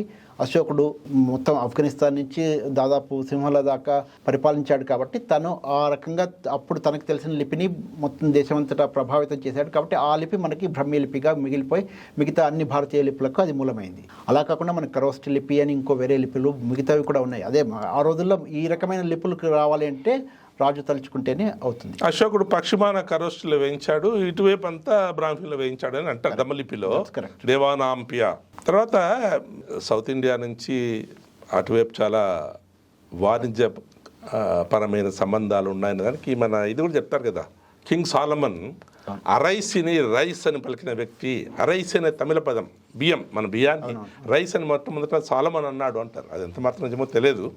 అశోకుడు మొత్తం ఆఫ్ఘనిస్తాన్ నుంచి దాదాపు సింహల దాకా పరిపాలించాడు. కాబట్టి తను ఆ రకంగా అప్పుడు తనకు తెలిసిన లిపిని మొత్తం దేశమంతటా ప్రభావితం చేశాడు. కాబట్టి ఆ లిపి మనకి బ్రహ్మీ లిపిగా మిగిలిపోయి మిగతా అన్ని భారతీయ లిపులకు అది మూలమైంది. అలా కాకుండా మనకి ఖరోష్టి లిపి అని ఇంకో వేరే లిపిలు మిగతావి కూడా ఉన్నాయి. అదే ఆ రోజుల్లో ఈ రకమైన లిపులకు రావాలి అంటే రాజు తలుచుకుంటేనే అవుతుంది. అశోకుడు పశ్చిమాన ఖరోష్టిలో వేయించాడు, ఇటువైపు అంతా బ్రాహ్మీలో వేయించాడు అని అంటారు దమలిపిలో, దేవానాంపియా. తర్వాత సౌత్ ఇండియా నుంచి అటువైపు చాలా వాణిజ్య పరమైన సంబంధాలు ఉన్నాయని దానికి మన ఇది కూడా చెప్తారు కదా. కింగ్ సాలమన్ అరైసిని రైస్ అని పలికిన వ్యక్తి. అరైస్ అనే తమిళ పదం బియ్యం, మన బియ్యాన్ని రైస్ అని మొట్టమొదట సాలమన్ అన్నాడు అంటారు. అది ఎంత మాత్రం నిజమో తెలియదు,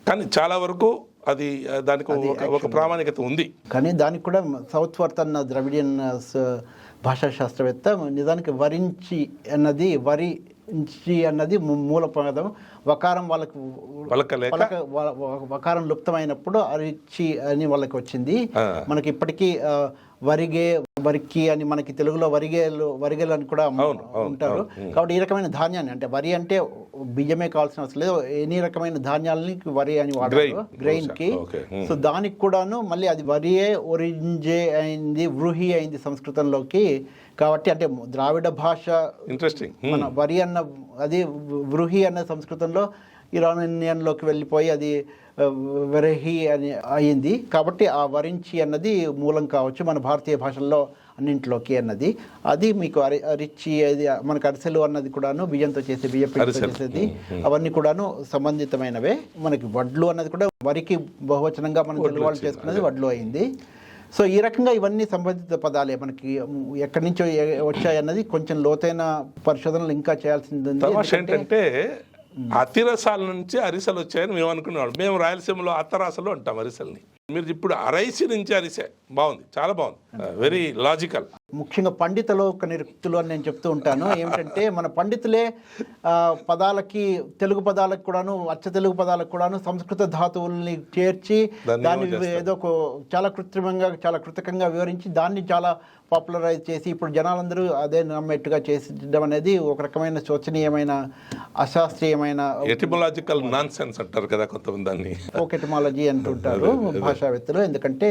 కానీ చాలా వరకు అది దానికి ఒక ప్రామాణికత ఉంది. కానీ దానికి కూడా సౌత్ వర్త్ అన్న ద్రవిడియన్ భాషా శాస్త్రవేత్త నిజానికి వరించి అన్నది మూల పదం. వకారం వాళ్ళకు వకారం లుప్తమైనప్పుడు అరిచి అని వాళ్ళకి వచ్చింది. మనకి ఇప్పటికీ వరికి అని మనకి తెలుగులో వరిగేలు అని కూడా ఉంటారు. కాబట్టి ఈ రకమైన ధాన్యాన్ని, అంటే వరి అంటే బియ్యమే కావాల్సిన అవసరం లేదు, ఎన్ని రకమైన ధాన్యాలని వరి అని వాడతారు గ్రెయిన్ కి. సో దానికి కూడాను మళ్ళీ అది వరియే ఒరింజే అయింది, వృహి అయింది సంస్కృతంలోకి. కాబట్టి అంటే ద్రావిడ భాష ఇంట్రెస్టింగ్, మన వరి అన్న అది వృహి అన్న సంస్కృతంలో ఇరానియన్లోకి వెళ్ళిపోయి అది వెరహి అని అయింది. కాబట్టి ఆ వరించి అన్నది మూలం కావచ్చు మన భారతీయ భాషల్లో అన్నింటిలోకి అన్నది. అది మీకు అరిచి, అది మనకు అరిసెలు అన్నది కూడాను బియ్యంతో చేసే బియ్యపిండితో చేసేది, అవన్నీ కూడాను సంబంధితమైనవే. మనకి వడ్లు అన్నది కూడా వరికి బహువచనంగా మనం తెలుగు వాళ్ళు చేసుకున్నది వడ్లు అయింది. సో ఈ రకంగా ఇవన్నీ సంబంధిత పదాలే. మనకి ఎక్కడి నుంచో వచ్చాయన్నది కొంచెం లోతైన పరిశోధనలు ఇంకా చేయాల్సింది. ఏంటంటే అతిరసాల నుంచి అరిసెలు వచ్చాయని మేము అనుకునేవాళ్ళం. మేము రాయలసీమలో అత్తరాసలు అంటాం అరిసెల్ని. మీరు ఇప్పుడు అరైసి నుంచి అరిసె, బాగుంది, చాలా బాగుంది, వెరీ లాజికల్. ముఖ్యంగా పండితులు ఒక నిరుక్తులు అని నేను చెప్తూ ఉంటాను. ఏమిటంటే మన పండితులే పదాలకి, తెలుగు పదాలకు కూడాను, అచ్చ తెలుగు పదాలకు కూడాను సంస్కృత ధాతువుల్ని చేర్చి దాన్ని ఏదో చాలా కృత్రిమంగా, చాలా కృతకంగా వివరించి దాన్ని చాలా పాపులరైజ్ చేసి ఇప్పుడు జనాలందరూ అదే నమ్మేట్టుగా చేసేయడం అనేది ఒక రకమైన శోచనీయమైన, అశాస్త్రీయమైన ఎటిమోలాజికల్ నాన్సెన్స్ అంటారు కదా కొంతమంది, దాన్ని ఫోక్ ఎటిమాలజీ అంటుంటారు భాషావేత్తలు. ఎందుకంటే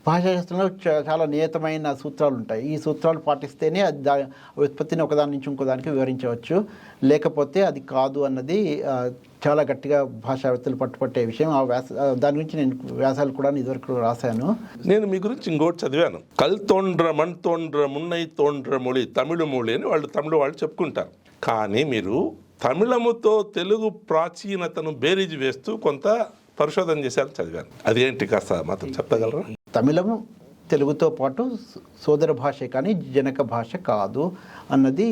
భాషాశాస్త్రంలో చాలా నియతమైన సూత్రాలు ఉంటాయి. ఈ సూత్రాలు పాటిస్తేనే ఉత్పత్తిని ఒకదాని నుంచి ఇంకోదానికి వివరించవచ్చు, లేకపోతే అది కాదు అన్నది చాలా గట్టిగా భాషావేత్తలు పట్టుపట్టే విషయం. దాని గురించి నేను వ్యాసాలు కూడా ఇదివరకు రాశాను. నేను మీ గురించి ఇంకోటి చదివాను. కల్ తోండ్ర మణ్ తోండ్ర మున్నై తోండ్ర మొళి తమిళ మొళి అని తమిళ వాళ్ళు చెప్పుకుంటారు. కానీ మీరు తమిళముతో తెలుగు ప్రాచీనతను బేరీజు వేస్తూ కొంత పరిశోధన చేశారు చదివాను. అదేంటి కాస్త మాత్రం చెప్పగలరా? తమిళము తెలుగుతో పాటు సోదర భాషే కానీ జనక భాష కాదు అన్నది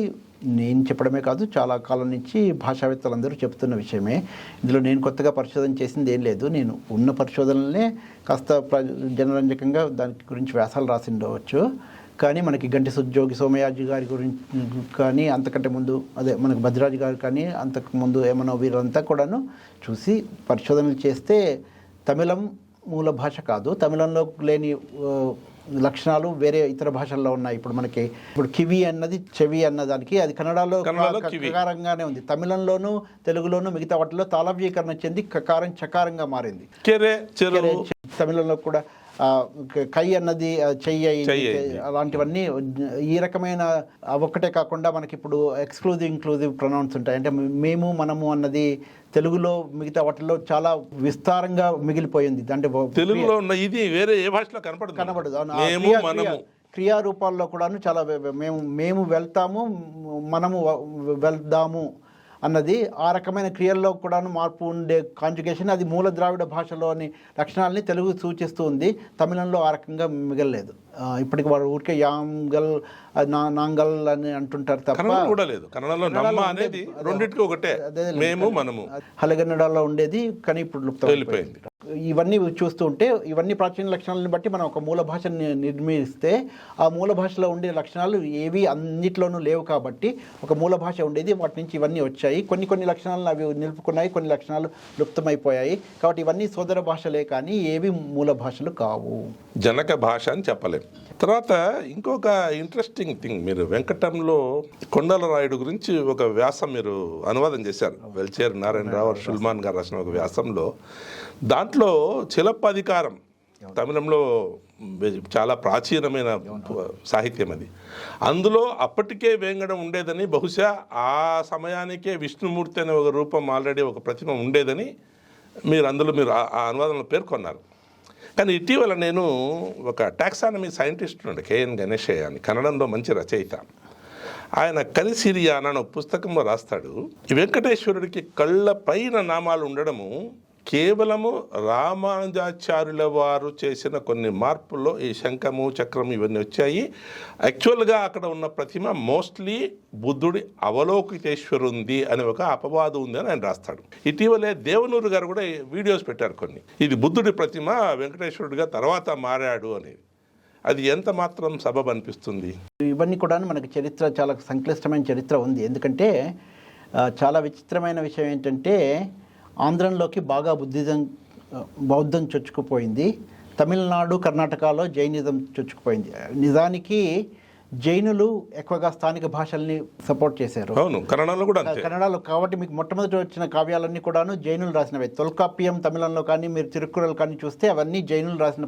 నేను చెప్పడమే కాదు, చాలా కాలం నుంచి భాషావేత్తలందరూ చెప్తున్న విషయమే. ఇందులో నేను కొత్తగా పరిశోధన చేసింది ఏం లేదు. నేను ఉన్న పరిశోధనలనే కాస్త జనరంజకంగా దాని గురించి వ్యాసాలు రాసి ఉండవచ్చు. కానీ మనకి గంటి సుజ్జోగి సోమయాజి గారి గురించి కానీ, అంతకంటే ముందు అదే మనకి భద్రాజి గారు కానీ, అంతకుముందు ఏమన్నా వీరంతా కూడాను చూసి పరిశోధనలు చేస్తే తమిళం మూల భాష కాదు, తమిళంలో లేని లక్షణాలు వేరే ఇతర భాషల్లో ఉన్నాయి. ఇప్పుడు కివి అన్నది చెవి అన్నదానికి అది కన్నడలో కకారంగానే ఉంది. తమిళంలోను తెలుగులోను మిగతా వాటిలో తాళవ్యీకరణ చెంది కకారం చకారంగా మారింది. తమిళంలో కూడా కై అన్నది చెయ్యి, అలాంటివన్నీ ఈ రకమైన ఒక్కటే కాకుండా మనకి ఇప్పుడు ఎక్స్క్లూజివ్ ఇంక్లూజివ్ ప్రొనౌన్స్ ఉంటాయి. అంటే మేము మనము అన్నది తెలుగులో మిగతా వాటిల్లో చాలా విస్తారంగా మిగిలిపోయింది. అంటే తెలుగులో ఉన్న ఇది వేరే ఏ భాషలో కనపడదు. క్రియారూపాల్లో కూడాను చాలా మేము వెళ్తాము, మనము వెళ్దాము అన్నది ఆ రకమైన క్రియల్లో కూడాను మార్పు ఉండే కాంజుగేషన్, అది మూల ద్రావిడ భాషలోని లక్షణాలని తెలుగు సూచిస్తూ ఉంది. తమిళంలో ఆ రకంగా మిగలలేదు. ఇప్పటికి వాడు ఊరికే యాంగల్ నాంగల్ అని అంటుంటారు తప్ప కూడా లేదు. కన్నడలో నమ్మ అనేది రెండింటికి ఒకటే, మేము మనము. హలగన్నడలో ఉండేది కానీ ఇప్పుడు లుప్తమైపోయింది. ఇవన్నీ చూస్తూ ఉంటే ఇవన్నీ ప్రాచీన లక్షణాలను బట్టి మనం ఒక మూల భాషని నిర్మిస్తే ఆ మూల భాషలో ఉండే లక్షణాలు ఏవి అన్నిట్లోనూ లేవు కాబట్టి ఒక మూల భాష ఉండేది, వాటి నుంచి ఇవన్నీ వచ్చాయి. కొన్ని లక్షణాలను అవి నిలుపుకున్నాయి, కొన్ని లక్షణాలు లుప్తమైపోయాయి. కాబట్టి ఇవన్నీ సోదర భాషలే కానీ ఏవి మూల భాషలు కావు, జనక భాష అని చెప్పలేము. తర్వాత ఇంకొక ఇంట్రెస్టింగ్ థింగ్, మీరు వెంకటంలో కొండలరాయుడు గురించి ఒక వ్యాసం మీరు అనువాదం చేశారు. వెల్చేర్ నారాయణరావు షుల్మాన్ గారు రాసిన ఒక వ్యాసంలో, దాంట్లో చిలప్పధికారం తమిళంలో చాలా ప్రాచీనమైన సాహిత్యం అది. అందులో అప్పటికే వేంగడం ఉండేదని, బహుశా ఆ సమయానికే విష్ణుమూర్తి అనే ఒక రూపం ఆల్రెడీ ఒక ప్రతిమ ఉండేదని మీరు ఆ అనువాదంలో పేర్కొన్నారు. కానీ ఇటీవల నేను ఒక టాక్సానమీ సైంటిస్ట్ నుండి కేఎన్ గణేశయ్య అని, కన్నడంలో మంచి రచయిత, ఆయన కరిసిరియానా అనే పుస్తకంలో రాస్తాడు, ఈ వెంకటేశ్వరుడికి కళ్ళ పైన నామాలు ఉండడము కేవలము రామానుజాచార్యుల వారు చేసిన కొన్ని మార్పుల్లో ఈ శంఖము చక్రము ఇవన్నీ వచ్చాయి. యాక్చువల్గా అక్కడ ఉన్న ప్రతిమ మోస్ట్లీ బుద్ధుడి అవలోకితేశ్వరుంది అనే ఒక అపవాదం ఉంది అని ఆయన రాస్తాడు. ఇటీవలే దేవనూరు గారు కూడా వీడియోస్ పెట్టారు కొన్ని, ఇది బుద్ధుడి ప్రతిమ వెంకటేశ్వరుడిగా తర్వాత మారాడు అని. అది ఎంత మాత్రం సబబు అనిపిస్తుంది? ఇవన్నీ కూడా మనకి చరిత్ర చాలా సంక్లిష్టమైన చరిత్ర ఉంది. ఎందుకంటే చాలా విచిత్రమైన విషయం ఏంటంటే ఆంధ్రంలోకి బాగా బౌద్ధం చొచ్చుకుపోయింది. తమిళనాడు కర్ణాటకలో జైనిజం చొచ్చుకుపోయింది. నిజానికి జైనులు ఎక్కువగా స్థానిక భాషల్ని సపోర్ట్ చేశారు. అవును, కన్నడలో కూడా అంతే. కన్నడలో కాబట్టి మీకు మొట్టమొదటి వచ్చిన కావ్యాలన్నీ కూడాను జైనులు రాసినవి. తొల్కాప్యం తమిళంలో కానీ మీరు తిరుక్కురలు కానీ చూస్తే అవన్నీ జైనులు రాసిన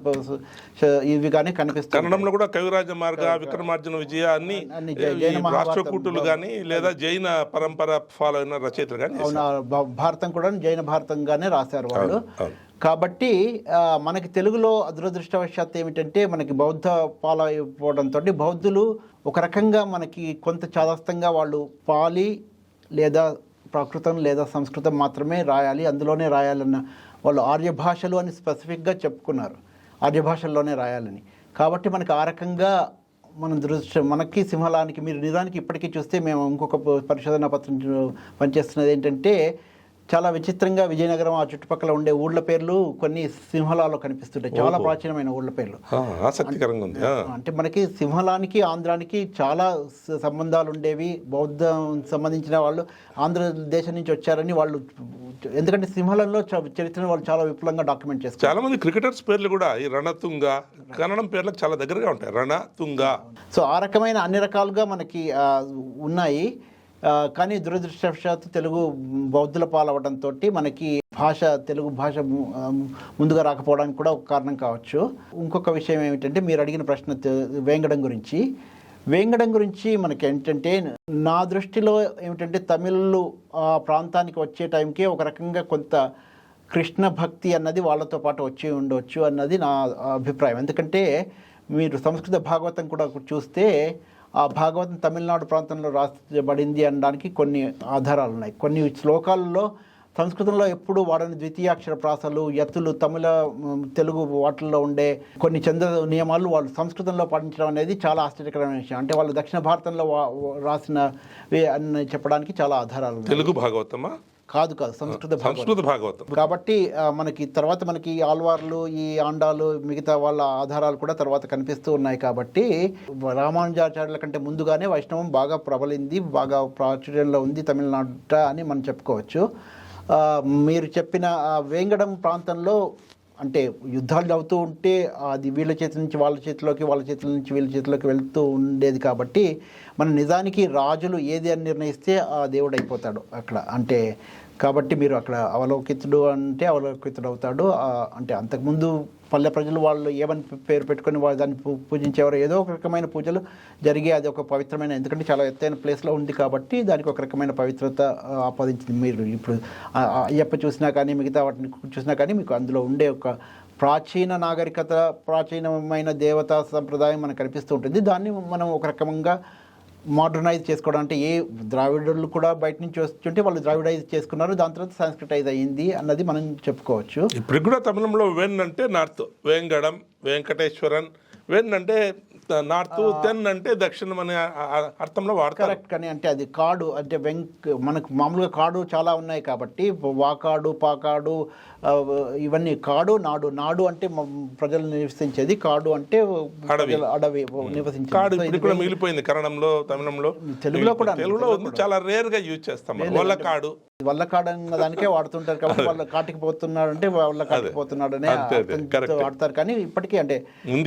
ఇవిగానే కనిపిస్తాయి. కన్నడంలో కూడా కవిరాజ మార్గ, విక్రమార్జున విజయ అన్ని రాష్ట్రకూటులు కానీ లేదా జైన పరంపర ఫాలో అయిన రచయితలు కానీ. అవును, భారతం కూడా జైన భారతంగానే రాశారు వాళ్ళు. కాబట్టి మనకి తెలుగులో దురదృష్టవశాత్తు ఏమిటంటే మనకి బౌద్ధ పాలైపోవడంతో బౌద్ధులు ఒక రకంగా మనకి కొంత చాదస్తంగా వాళ్ళు పాలి లేదా ప్రాకృతం లేదా సంస్కృతం మాత్రమే రాయాలి, అందులోనే రాయాలన్న వాళ్ళు ఆర్య భాషలు అని స్పెసిఫిక్గా చెప్పుకున్నారు, ఆర్య భాషల్లోనే రాయాలని. కాబట్టి మనకి ఆ రకంగా మనం మనకి సింహలానికి మీరు నిజానికి ఇప్పటికీ చూస్తే మేము ఇంకొక పరిశోధన పత్రం పనిచేస్తున్నది ఏంటంటే చాలా విచిత్రంగా విజయనగరం ఆ చుట్టుపక్కల ఉండే ఊళ్ళ పేర్లు కొన్ని సింహలాలో కనిపిస్తుంటాయి, చాలా ప్రాచీనమైన ఊళ్ళ పేర్లు. ఆసక్తికరంగా ఉంది. అంటే మనకి సింహలానికి ఆంధ్రానికి చాలా సంబంధాలు ఉండేవి. బౌద్ధం సంబంధించిన వాళ్ళు ఆంధ్రదేశం నుంచి వచ్చారని వాళ్ళు, ఎందుకంటే సింహలంలో చరిత్రను వాళ్ళు చాలా విపులంగా డాక్యుమెంట్ చేస్తారు. చాలా మంది క్రికెటర్స్ పేర్లు కూడా ఈ రణతుంగ కన్నడం పేర్లకు చాలా దగ్గరగా ఉంటాయి, రణతుంగ. సో ఆ రకమైన అన్ని రకాలుగా మనకి ఉన్నాయి. కానీ దురదృష్టవశాత్తు తెలుగు బౌద్ధుల పాలవడంతో మనకి తెలుగు భాష ముందుగా రాకపోవడానికి కూడా ఒక కారణం కావచ్చు. ఇంకొక విషయం ఏమిటంటే మీరు అడిగిన ప్రశ్న వేంగడం గురించి మనకి ఏంటంటే నా దృష్టిలో ఏమిటంటే తమిళులు ఆ ప్రాంతానికి వచ్చే టైంకి ఒక రకంగా కొంత కృష్ణ భక్తి అన్నది వాళ్ళతో పాటు వచ్చి ఉండవచ్చు అన్నది నా అభిప్రాయం. ఎందుకంటే మీరు సంస్కృత భాగవతం కూడా చూస్తే ఆ భాగవతం తమిళనాడు ప్రాంతంలో రాసబడింది అనడానికి కొన్ని ఆధారాలు ఉన్నాయి. కొన్ని శ్లోకాలలో సంస్కృతంలో ఎప్పుడు వాడని ద్వితీయాక్షర ప్రాసలు, యతులు, తెలుగు వాటిల్లో ఉండే కొన్ని చంద నియమాలు వాళ్ళు సంస్కృతంలో పాటించడం అనేది చాలా ఆశ్చర్యకరమైన విషయం. అంటే వాళ్ళు దక్షిణ భారతంలో రాసినవి అని చెప్పడానికి చాలా ఆధారాలు ఉన్నాయి. తెలుగు భాగవతమా? కాదు, సంస్కృత భాగవతం. కాబట్టి మనకి ఆల్వార్లు, ఈ ఆండాలు, మిగతా వాళ్ళ ఆధారాలు కూడా తర్వాత కనిపిస్తూ ఉన్నాయి. కాబట్టి రామానుజాచార్యుల కంటే ముందుగానే వైష్ణవం బాగా ప్రబలింది, బాగా ప్రాచుర్యంలో ఉంది తమిళనాడు అని మనం చెప్పుకోవచ్చు. మీరు చెప్పిన వేంగడం ప్రాంతంలో అంటే యుద్ధాలు అవుతూ ఉంటే అది వీళ్ళ చేతి నుంచి వాళ్ళ చేతిలోకి, వాళ్ళ చేతుల నుంచి వీళ్ళ చేతిలోకి వెళ్తూ ఉండేది. కాబట్టి మన నిజానికి రాజులు ఏది అని నిర్ణయిస్తే ఆ దేవుడు అయిపోతాడు అక్కడ. అంటే కాబట్టి మీరు అక్కడ అవలోకితుడు అంటే అవలోకితుడు అవుతాడు. అంటే అంతకుముందు పల్లె ప్రజలు వాళ్ళు ఏమని పేరు పెట్టుకొని వాళ్ళు దాన్ని పూజించేవారు, ఏదో ఒక రకమైన పూజలు జరిగే, అది ఒక పవిత్రమైన, ఎందుకంటే చాలా ఎత్తైన ప్లేస్లో ఉంది కాబట్టి దానికి ఒక రకమైన పవిత్రత ఆపాదించింది. మీరు ఇప్పుడు అయ్యప్ప చూసినా కానీ మిగతా వాటిని చూసినా కానీ మీకు అందులో ఉండే ఒక ప్రాచీన నాగరికత, ప్రాచీనమైన దేవతా సంప్రదాయం మనకు కనిపిస్తూ ఉంటుంది. దాన్ని మనం ఒక రకంగా మోడర్నైజ్ చేసుకోవడం, అంటే ఏ ద్రావిడులు కూడా బయట నుంచి వస్తుంటే వాళ్ళు ద్రావిడైజ్ చేసుకున్నారు, దాని తర్వాత సంస్కృతైజ్ అయ్యింది అన్నది మనం చెప్పుకోవచ్చు. ఇప్పుడు కూడా తమిళంలో వెన్ అంటే నార్త్, వేంగడం, వెంకటేశ్వరన్, వెన్ అంటే నార్త్, తెన్ అంటే దక్షిణం అనే అర్థంలో వాడతారు. కరెక్ట్. కానీ అంటే అది కాడు అంటే మనకు మామూలుగా కాడు చాలా ఉన్నాయి కాబట్టి వాకాడు, పాకాడు, ఇవన్నీ కాడు, నాడు. నాడు అంటే ప్రజలు నివసించేది, కాడు అంటే అడవి నివసించేది. కాడు ఇప్పుడు కూడా మిగిలిపోయింది కన్నడంలో, తమిళంలో, తెలుగులో కూడా. తెలుగులో చాలా రేర్ గా యూజ్ చేస్తాం. వల్లకాడు, వల్లకాడు అన్న దానికే వాడుతుంటారు కాబట్టి వాళ్ళ కాటికి పోతున్నాడు అంటే వాళ్ళ కాటికి పోతున్నాడు అనే వాడతారు. కానీ ఇప్పటికీ అంటే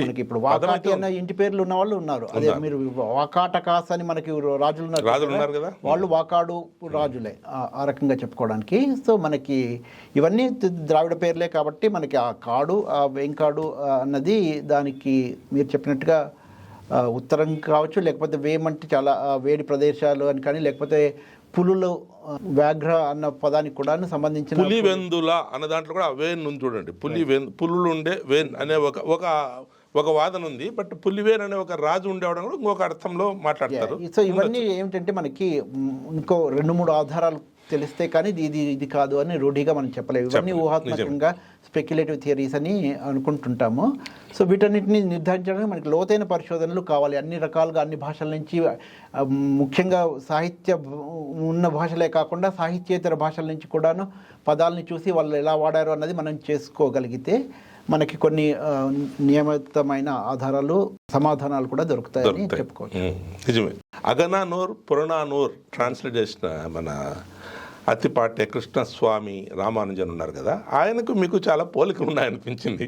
మనకి ఇప్పుడు వాకాటి అన్న ఇంటి పేర్లు ఉన్న వాళ్ళు ఉన్నారు. అదే మీరు వాకాటకాస్ అని మనకి రాజులు ఉన్నారు కదా, వాళ్ళు వాకాడు రాజులే ఆ రకంగా చెప్పుకోవడానికి. సో మనకి ఇవన్నీ ద్రావిడ పేర్లే కాబట్టి మనకి ఆ కాడు, ఆ వెంకాడు అన్నది దానికి మీరు చెప్పినట్టుగా ఉత్తరం కావచ్చు, లేకపోతే వేమంటే చాలా వేడి ప్రదేశాలు అని కానీ, లేకపోతే పులులు, వ్యాఘ్ర అన్న పదానికి కూడా సంబంధించిన పులివెందుల అన్న దాంట్లో కూడా వేన్ ఉంది చూడండి. పులులు ఉండే వేన్ అనే ఒక వాదన ఉంది. బట్ పులివేన్ అనే ఒక రాజు ఉండేవాడు కూడా ఇంకొక అర్థంలో మాట్లాడతారు. సో ఇవన్నీ ఏమిటంటే మనకి ఇంకో 2-3 ఆధారాలు తెలిస్తే కానీ ఇది కాదు అని రూఢిగా మనం చెప్పలేము. ఇవన్నీ ఊహాత్మకంగా స్పెక్యులేటివ్ థియరీస్ అని అనుకుంటుంటాము. సో వీటన్నిటిని నిర్ధారించడానికి మనకి లోతైన పరిశోధనలు కావాలి. అన్ని రకాలుగా అన్ని భాషల నుంచి, ముఖ్యంగా సాహిత్య ఉన్న భాషలే కాకుండా సాహిత్యేతర భాషల నుంచి కూడాను పదాలని చూసి వాళ్ళు ఎలా వాడారు అన్నది మనం చేసుకోగలిగితే మనకి కొన్ని నియమితమైన ఆధారాలు, సమాధానాలు కూడా దొరుకుతాయని చెప్పుకోవచ్చు. నిజమే. అగనానూర్ పురణానూర్ ట్రాన్స్లేట్ చేసిన మన అత్తిపాటి కృష్ణస్వామి రామానుజన్ ఉన్నారు కదా, ఆయనకు మీకు చాలా పోలికలు ఉన్నాయనిపించింది.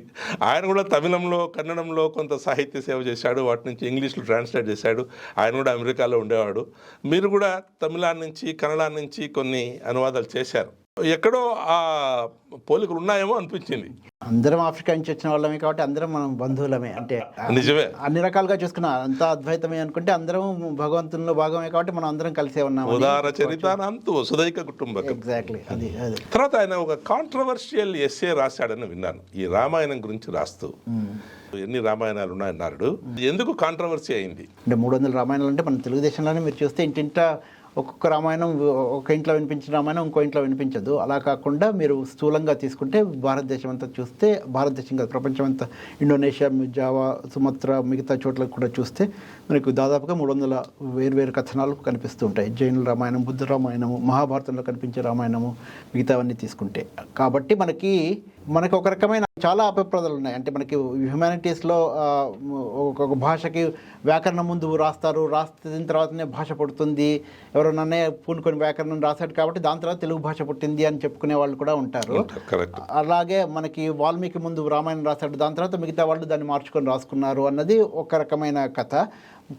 ఆయన కూడా తమిళంలో, కన్నడంలో కొంత సాహిత్య సేవ చేశాడు, వాటి నుంచి ఇంగ్లీష్లో ట్రాన్స్లేట్ చేశాడు. ఆయన కూడా అమెరికాలో ఉండేవాడు. మీరు కూడా తమిళాన్ని నుంచి, కన్నడ నుంచి కొన్ని అనువాదాలు చేశారు. ఎక్కడో ఆ పోలికలు ఉన్నాయేమో అనిపించింది. అందరం ఆఫ్రికా నుంచి వచ్చిన వాళ్ళమే కాబట్టి అందరం మనం బంధువులమే. అంటే నిజమే, అన్ని రకాలుగా చూసుకున్నా అంతా అద్వైతమే అనుకుంటే అందరం భగవంతునిలో భాగమే కాబట్టి మనం అందరం కలిసే ఉన్నాం. ఉదార చరితానంతు సుదైక కుటుంబం. ఎగ్జాక్ట్లీ. అది తర్వాత ఆయన ఒక కాంట్రవర్షియల్ ఎస్సే రాశాడని విన్నాను ఈ రామాయణం గురించి రాస్తూ. ఎన్ని రామాయణాలు ఉన్నాయన్నాడు, ఎందుకు కాంట్రవర్సీ అయింది? అంటే 300 రామాయణాలు అంటే మన తెలుగుదేశంలోనే మీరు చూస్తే ఇంటింట ఒక్కొక్క రామాయణం, ఒక ఇంట్లో వినిపించిన రామాయణం ఇంకో ఇంట్లో వినిపించదు. అలా కాకుండా మీరు స్థూలంగా తీసుకుంటే భారతదేశం అంతా చూస్తే, భారతదేశం కాదు ప్రపంచం అంతా, ఇండోనేషియా, జావా, సుమత్రా, మిగతా చోట్లకు కూడా చూస్తే మనకు దాదాపుగా 300 వేర్వేరు కథనాలు కనిపిస్తూ ఉంటాయి. జైనుల రామాయణం, బుద్ధ రామాయణము, మహాభారతంలో కనిపించే రామాయణము, మిగతావన్నీ తీసుకుంటే. కాబట్టి మనకి ఒక రకమైన చాలా అభిప్రాయాలు ఉన్నాయి. అంటే మనకి హ్యుమానిటీస్లో ఒక భాషకి వ్యాకరణం ముందు రాసిన తర్వాతనే భాష పుడుతుంది. ఎవరైనా పూనుకొని వ్యాకరణం రాశాడు కాబట్టి దాని తర్వాత తెలుగు భాష పుట్టింది అని చెప్పుకునే వాళ్ళు కూడా ఉంటారు. అలాగే మనకి వాల్మీకి ముందు రామాయణం రాశాడు, దాని తర్వాత మిగతా వాళ్ళు దాన్ని మార్చుకొని రాసుకున్నారు అన్నది ఒక రకమైన కథ.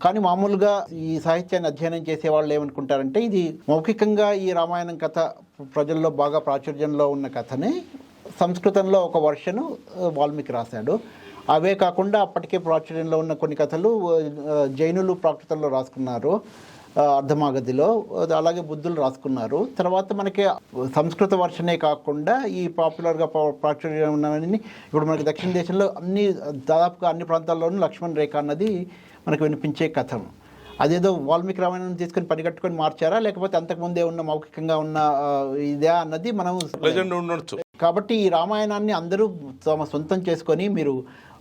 కానీ మామూలుగా ఈ సాహిత్యాన్ని అధ్యయనం చేసే వాళ్ళు ఏమనుకుంటారంటే ఇది మౌఖికంగా ఈ రామాయణం కథ ప్రజల్లో బాగా ప్రాచుర్యంలో ఉన్న కథని సంస్కృతంలో ఒక వర్షను వాల్మీకి రాశాడు. అవే కాకుండా అప్పటికే ప్రాచుర్యంలో ఉన్న కొన్ని కథలు జైనులు ప్రాకృతంలో రాసుకున్నారు, అర్ధమాగధిలో. అలాగే బుద్ధులు రాసుకున్నారు. తర్వాత మనకి సంస్కృత వర్షనే కాకుండా ఈ పాపులర్గా ప్రాచుర్యం ఉన్నవన్నీ ఇప్పుడు మనకి దక్షిణ దేశంలో దాదాపుగా అన్ని ప్రాంతాల్లోనూ లక్ష్మణ్ రేఖ అన్నది మనకు వినిపించే కథం. అదేదో వాల్మీకి రామాయణం తీసుకొని పనిగట్టుకొని మార్చారా, లేకపోతే అంతకుముందే ఉన్న మౌఖికంగా ఉన్న ఇదే అన్నది మనం ఉండొచ్చు. కాబట్టి ఈ రామాయణాన్ని అందరూ తమ సొంతం చేసుకొని, మీరు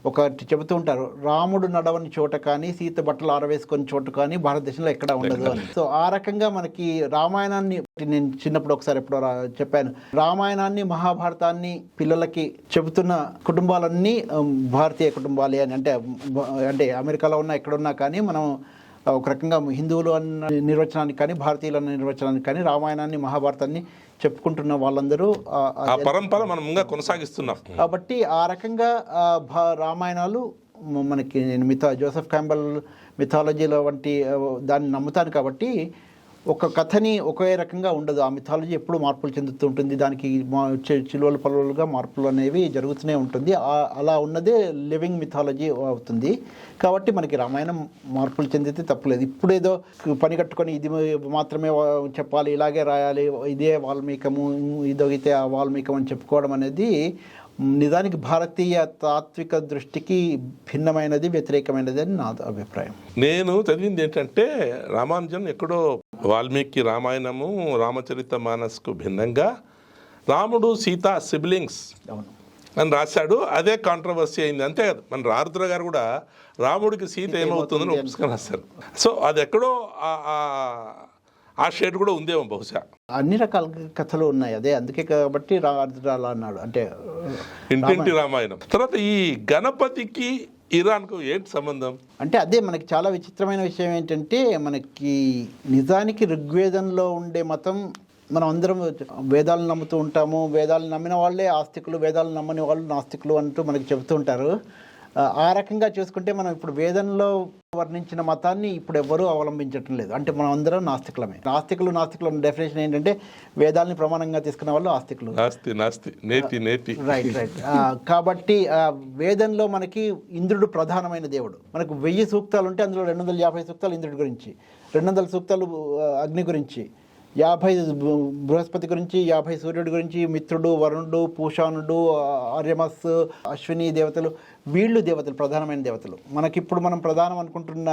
ఒకటి చెబుతూ ఉంటారు, రాముడు నడవని చోట కానీ, సీత బట్టలు ఆరవేసుకొని చోట కానీ భారతదేశంలో ఎక్కడా ఉండదు అని. సో ఆ రకంగా మనకి రామాయణాన్ని, నేను చిన్నప్పుడు ఒకసారి ఎప్పుడో చెప్పాను, రామాయణాన్ని, మహాభారతాన్ని పిల్లలకి చెబుతున్న కుటుంబాలన్నీ భారతీయ కుటుంబాలే అని. అంటే అమెరికాలో ఉన్న ఎక్కడున్నా కానీ మనం ఒక రకంగా హిందువులు అన్న నిర్వచనానికి కానీ, భారతీయులు అన్న నిర్వచనానికి కానీ రామాయణాన్ని, మహాభారతాన్ని చెప్పుకుంటున్న వాళ్ళందరూ ఆ పరంపర మనం ఇంకా కొనసాగిస్తున్నాం. కాబట్టి ఆ రకంగా రామాయణాలు మనకి, నేను జోసెఫ్ క్యాంబెల్ మిథాలజీలో వంటి దాన్ని నమ్ముతాను. కాబట్టి ఒక కథని ఒకే రకంగా ఉండదు. ఆ మిథాలజీ ఎప్పుడు మార్పులు చెందుతూ ఉంటుంది. దానికి చిలువలు పలువలుగా మార్పులు అనేవి జరుగుతూనే ఉంటుంది. అలా ఉన్నదే లివింగ్ మిథాలజీ అవుతుంది. కాబట్టి మనకి రామాయణం మార్పులు చెందితే తప్పులేదు. ఇప్పుడు ఏదో పని కట్టుకొని ఇది మాత్రమే చెప్పాలి, ఇలాగే రాయాలి, ఇదే వాల్మీకము, ఇదొగితే ఆ వాల్మీకం అని చెప్పుకోవడం అనేది నిజానికి భారతీయ తాత్విక దృష్టికి భిన్నమైనది, వ్యతిరేకమైనది అని నా అభిప్రాయం. నేను చదివింది ఏంటంటే రామానుజన్ ఎక్కడో వాల్మీకి రామాయణము రామచరిత మానస్కు భిన్నంగా రాముడు సీత సిబ్లింగ్స్ అవును అని రాశాడు. అదే కాంట్రవర్సీ అయింది. అంతే కదా, మన రారుద్ర గారు కూడా రాముడికి సీత ఏమవుతుందని ఒప్పుకొని రాశారు. సో అది ఎక్కడో ఆ షేడ్ కూడా ఉందేమో బహుశా. అన్ని రకాల కథలు ఉన్నాయి. అదే అందుకే కాబట్టి రారుద్రాల అన్నాడు, అంటే ఇంటింటి రామాయణం. తర్వాత ఈ గణపతికి ఇరాన్కు ఏంటి సంబంధం అంటే అదే మనకి చాలా విచిత్రమైన విషయం ఏంటంటే, మనకి నిజానికి ఋగ్వేదంలో ఉండే మతం, మనం అందరం వేదాలను నమ్ముతూ ఉంటాము. వేదాలను నమ్మిన వాళ్ళే ఆస్తికులు, వేదాలను నమ్మని వాళ్ళు నాస్తికులు అంటూ మనకి చెబుతూ ఉంటారు. ఆ రకంగా చూసుకుంటే మనం ఇప్పుడు వేదంలో వర్ణించిన మతాన్ని ఇప్పుడు ఎవరూ అవలంబించటం లేదు. అంటే మనం అందరం నాస్తికులమే. నాస్తికుల డెఫినేషన్ ఏంటంటే వేదాలని ప్రమాణంగా తీసుకున్న వాళ్ళు ఆస్తికులు. నేతి రైట్. కాబట్టి వేదంలో మనకి ఇంద్రుడు ప్రధానమైన దేవుడు. మనకు 1000 సూక్తాలు ఉంటే అందులో 250 సూక్తాలు ఇంద్రుడి గురించి, 200 సూక్తాలు అగ్ని గురించి, 50 బృహస్పతి గురించి, 50 సూర్యుడి గురించి, మిత్రుడు, వరుణుడు, పూషానుడు, ఆర్యమస్, అశ్విని దేవతలు, వీళ్ళు దేవతలు, ప్రధానమైన దేవతలు. మనకిప్పుడు మనం ప్రధానం అనుకుంటున్న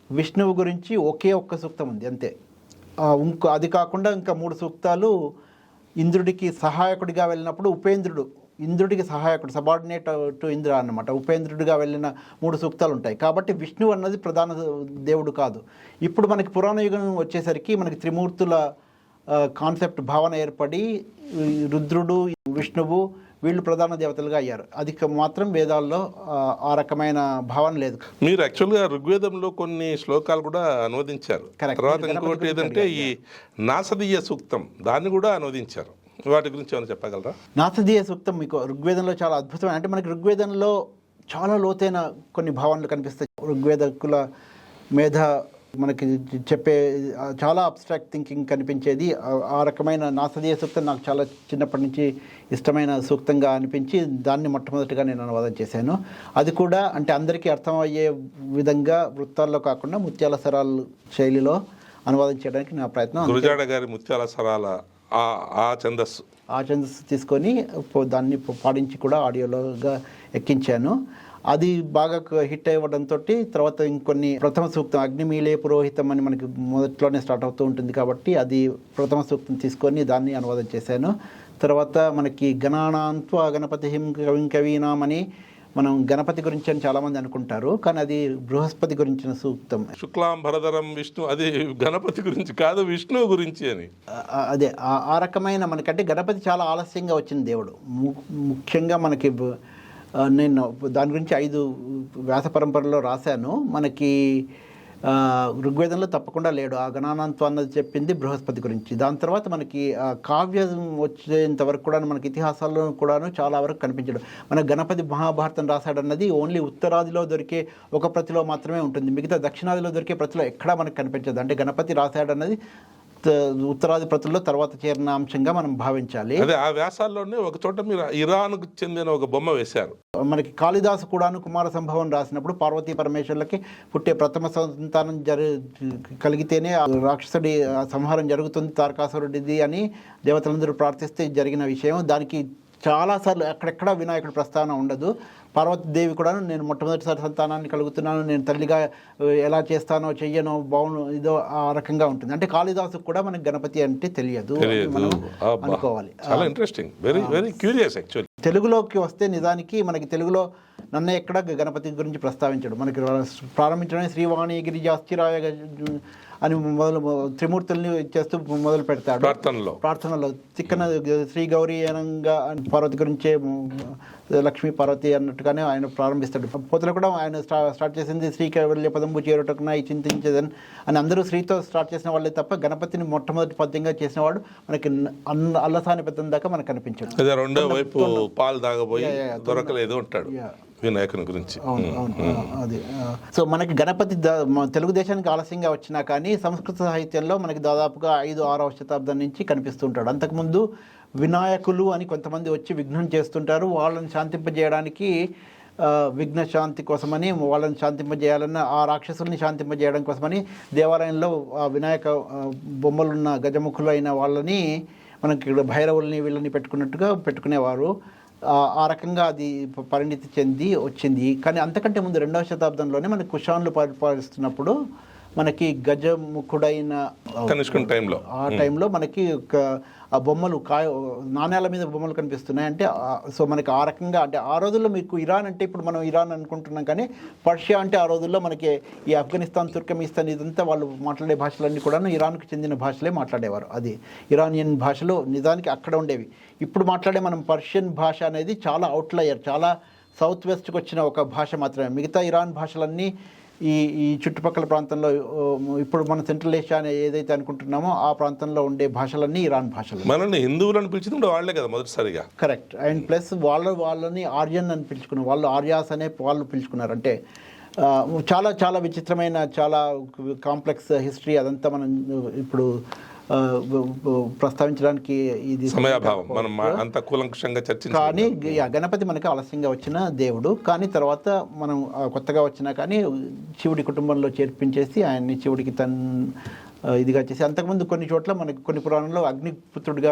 విష్ణువు గురించి ఒకే ఒక్క సూక్తం ఉంది అంతే. ఇంకో అది కాకుండా ఇంకా 3 సూక్తాలు ఇంద్రుడికి సహాయకుడిగా వెళ్ళినప్పుడు ఉపేంద్రుడు, ఇంద్రుడికి సహాయకుడు, సబార్డినేట్ టు ఇంద్ర అన్నమాట, ఉపేంద్రుడిగా వెళ్ళిన 3 సూక్తాలు ఉంటాయి. కాబట్టి విష్ణువు అన్నది ప్రధాన దేవుడు కాదు. ఇప్పుడు మనకి పురాణ యుగం వచ్చేసరికి మనకి త్రిమూర్తుల కాన్సెప్ట్, భావన ఏర్పడి రుద్రుడు, విష్ణువు వీళ్ళు ప్రధాన దేవతలుగా అయ్యారు. అది మాత్రం వేదాల్లో ఆ రకమైన భావన లేదు. మీరు యాక్చువల్గా ఋగ్వేదంలో కొన్ని శ్లోకాలు కూడా అనువదించారు. తర్వాత ఇంకోటి ఏదంటే ఈ నాసదీయ సూక్తం, దాన్ని కూడా అనువదించారు. వాటి గురించి ఏమైనా చెప్పగలరా? నాసదీయ సూక్తం మీకు ఋగ్వేదంలో చాలా అద్భుతమైన, అంటే మనకి ఋగ్వేదంలో చాలా లోతైన కొన్ని భావనలు కనిపిస్తాయి. ఋగ్వేదకుల మేధ మనకి చెప్పే చాలా అబ్స్ట్రాక్ట్ థింకింగ్ కనిపించేది. ఆ రకమైన నాసదీయ సూక్తం నాకు చాలా చిన్నప్పటి నుంచి ఇష్టమైన సూక్తంగా అనిపించి దాన్ని మొట్టమొదటిగా నేను అనువాదం చేశాను. అది కూడా అంటే అందరికీ అర్థమయ్యే విధంగా వృత్తాల్లో కాకుండా ముత్యాల సరాల శైలిలో అనువాదం చేయడానికి నా ప్రయత్నం. గురజాడ గారి ముత్యాల సరాల ఆ ఛందస్సు తీసుకొని దాన్ని పాడించి కూడా ఆడియోలోగా ఎక్కించాను. అది బాగా హిట్ అవ్వడంతో తర్వాత ఇంకొన్ని ప్రథమ సూక్తం, అగ్నిమీలే పురోహితం అని మనకి మొదట్లోనే స్టార్ట్ అవుతూ ఉంటుంది కాబట్టి అది ప్రథమ సూక్తం తీసుకొని దాన్ని అనువాదం చేశాను. తర్వాత మనకి గణానాంత్వ గణపతి కవిం కవీనాం అని, మనం గణపతి గురించి అని చాలామంది అనుకుంటారు, కానీ అది బృహస్పతి గురించిన సూక్తం. శుక్లాం భరధరం విష్ణు, అది గణపతి గురించి కాదు, విష్ణువు గురించి అని. అదే ఆ రకమైన మనకంటే గణపతి చాలా ఆలస్యంగా వచ్చిన దేవుడు. ముఖ్యంగా మనకి నేను దాని గురించి 5 వ్యాస పరంపరలో రాశాను. మనకి ఋగ్వేదంలో తప్పకుండా లేడు. ఆ గణానాంత్వం అన్నది చెప్పింది బృహస్పతి గురించి. దాని తర్వాత మనకి కావ్యం వచ్చేంత వరకు కూడా మనకి ఇతిహాసాల్లో కూడాను చాలా వరకు కనిపించడం. మన గణపతి మహాభారతం రాశాడన్నది ఓన్లీ ఉత్తరాదిలో దొరికే ఒక ప్రతిలో మాత్రమే ఉంటుంది. మిగతా దక్షిణాదిలో దొరికే ప్రతిలో ఎక్కడా మనకు కనిపించదు. అంటే గణపతి రాశాడన్నది ఉత్తరాది ప్రతుల్లో తర్వాత చేరిన అంశంగా మనం భావించాలి. అదే ఆ వ్యాసాల్లోనే ఒక చోట మీరు ఇరాన్కు చెందిన ఒక బొమ్మ వేశారు. మనకి కాళిదాసు కూడాను కుమార సంభవం రాసినప్పుడు పార్వతీ పరమేశ్వర్లకి పుట్టే ప్రథమ సంతానం కలిగితేనే రాక్షసుడి సంహారం జరుగుతుంది, తారకాసురుడిది అని దేవతలందరూ ప్రార్థిస్తే జరిగిన విషయం. దానికి చాలాసార్లు ఎక్కడెక్కడా వినాయకుడి ప్రస్తావన ఉండదు. పార్వతీదేవి కూడా నేను మొట్టమొదటిసారి సంతానాన్ని కలుగుతున్నాను, నేను తల్లిగా ఎలా చేస్తానో చెయ్యనో బాగును ఇదో ఆ రకంగా ఉంటుంది. అంటే కాళిదాసు కూడా మనకి గణపతి అంటే తెలియదు మనం అనుకోవాలి. చాలా interesting, very very curious actually. తెలుగులోకి వస్తే నిజానికి మనకి తెలుగులో నన్ను ఎక్కడ గణపతి గురించి ప్రస్తావించాడు. మనకి ప్రారంభించడానికి శ్రీవాణి గిరిజాస్థిరాయ అని త్రిమూర్తుల్ని చేస్తూ మొదలు పెడతాడు ప్రార్థనలో. తిక్కన శ్రీ గౌరీ అనంగా పార్వతి గురించే లక్ష్మీ పార్వతి అన్నట్టుగానే ఆయన ప్రారంభిస్తాడు. పోతలు కూడా ఆయన స్టార్ట్ చేసింది శ్రీ కైవల్య పదంబు చేరుటకున ఈ చింతించేదని అని అందరూ శ్రీతో స్టార్ట్ చేసిన వాళ్ళే తప్ప గణపతిని మొట్టమొదటి పద్యంగా చేసిన వాడు మనకి అల్లసాని పెద్ద దాకా మనకు కనిపించాడు. రెండో వైపు పాలు తాగబోయి దొరకలేదు అంటాడు వినాయకుని గురించి. అది సో మనకి గణపతి తెలుగుదేశానికి ఆలస్యంగా వచ్చినా కానీ కానీ సంస్కృత సాహిత్యంలో మనకి దాదాపుగా 5-6వ శతాబ్దం నుంచి కనిపిస్తుంటాడు. అంతకుముందు వినాయకులు అని కొంతమంది వచ్చి విఘ్నం చేస్తుంటారు. వాళ్ళని శాంతింపజేయడానికి విఘ్న శాంతి కోసమని, వాళ్ళని శాంతింపజేయాలన్న ఆ రాక్షసుల్ని శాంతింపజేయడం కోసమని దేవాలయంలో వినాయక బొమ్మలున్న గజముఖులు అయిన వాళ్ళని మనకి ఇక్కడ భైరవుల్ని వీళ్ళని పెట్టుకునేవారు. ఆ రకంగా అది పరిణితి చెంది వచ్చింది. కానీ అంతకంటే ముందు 2వ శతాబ్దంలోనే మనకి కుషాన్లు పరిపాలిస్తున్నప్పుడు మనకి గజముఖుడైన ఆ టైంలో మనకి ఆ బొమ్మలు నాణ్యాల మీద బొమ్మలు కనిపిస్తున్నాయి. అంటే సో మనకి ఆ రకంగా, అంటే ఆ రోజుల్లో మీకు ఇరాన్ అంటే ఇప్పుడు మనం ఇరాన్ అనుకుంటున్నాం, కానీ పర్షియా అంటే ఆ రోజుల్లో మనకి ఈ ఆఫ్ఘనిస్తాన్, తుర్కమిస్తాన్ ఇదంతా వాళ్ళు మాట్లాడే భాషలన్నీ కూడాను ఇరాన్కు చెందిన భాషలే మాట్లాడేవారు. అది ఇరానియన్ భాషలు నిజానికి అక్కడ ఉండేవి. ఇప్పుడు మాట్లాడే మనం పర్షియన్ భాష అనేది చాలా అవుట్లయర్, చాలా సౌత్ వెస్ట్కి వచ్చిన ఒక భాష మాత్రమే. మిగతా ఇరాన్ భాషలన్నీ ఈ చుట్టుపక్కల ప్రాంతంలో, ఇప్పుడు మన సెంట్రల్ ఏషియా అని ఏదైతే అనుకుంటున్నామో ఆ ప్రాంతంలో ఉండే భాషలన్నీ ఇరాన్ భాషలు. మనల్ని హిందువులను పిలిచింది వాళ్ళే కదా మొదటిసారిగా. కరెక్ట్. అండ్ ప్లస్ వాళ్ళని ఆర్యన్ అని పిలుచుకున్నారు, వాళ్ళు ఆర్యాస్ అనే వాళ్ళు పిలుచుకున్నారు. అంటే చాలా చాలా విచిత్రమైన, చాలా కాంప్లెక్స్ హిస్టరీ. అదంతా మనం ఇప్పుడు ప్రస్తావించడానికి ఇది సమయాభావం, మనం అంత కూలంకషంగా చర్చించాలి. కానీ గణపతి మనకి ఆలస్యంగా వచ్చిన దేవుడు, కానీ తర్వాత మనం కొత్తగా వచ్చినా కానీ శివుడి కుటుంబంలో చేర్పించేసి ఆయన్ని శివుడికి ఇదిగా చేసి, అంతకుముందు కొన్ని చోట్ల మనకి కొన్ని పురాణంలో అగ్నిపుత్రుడిగా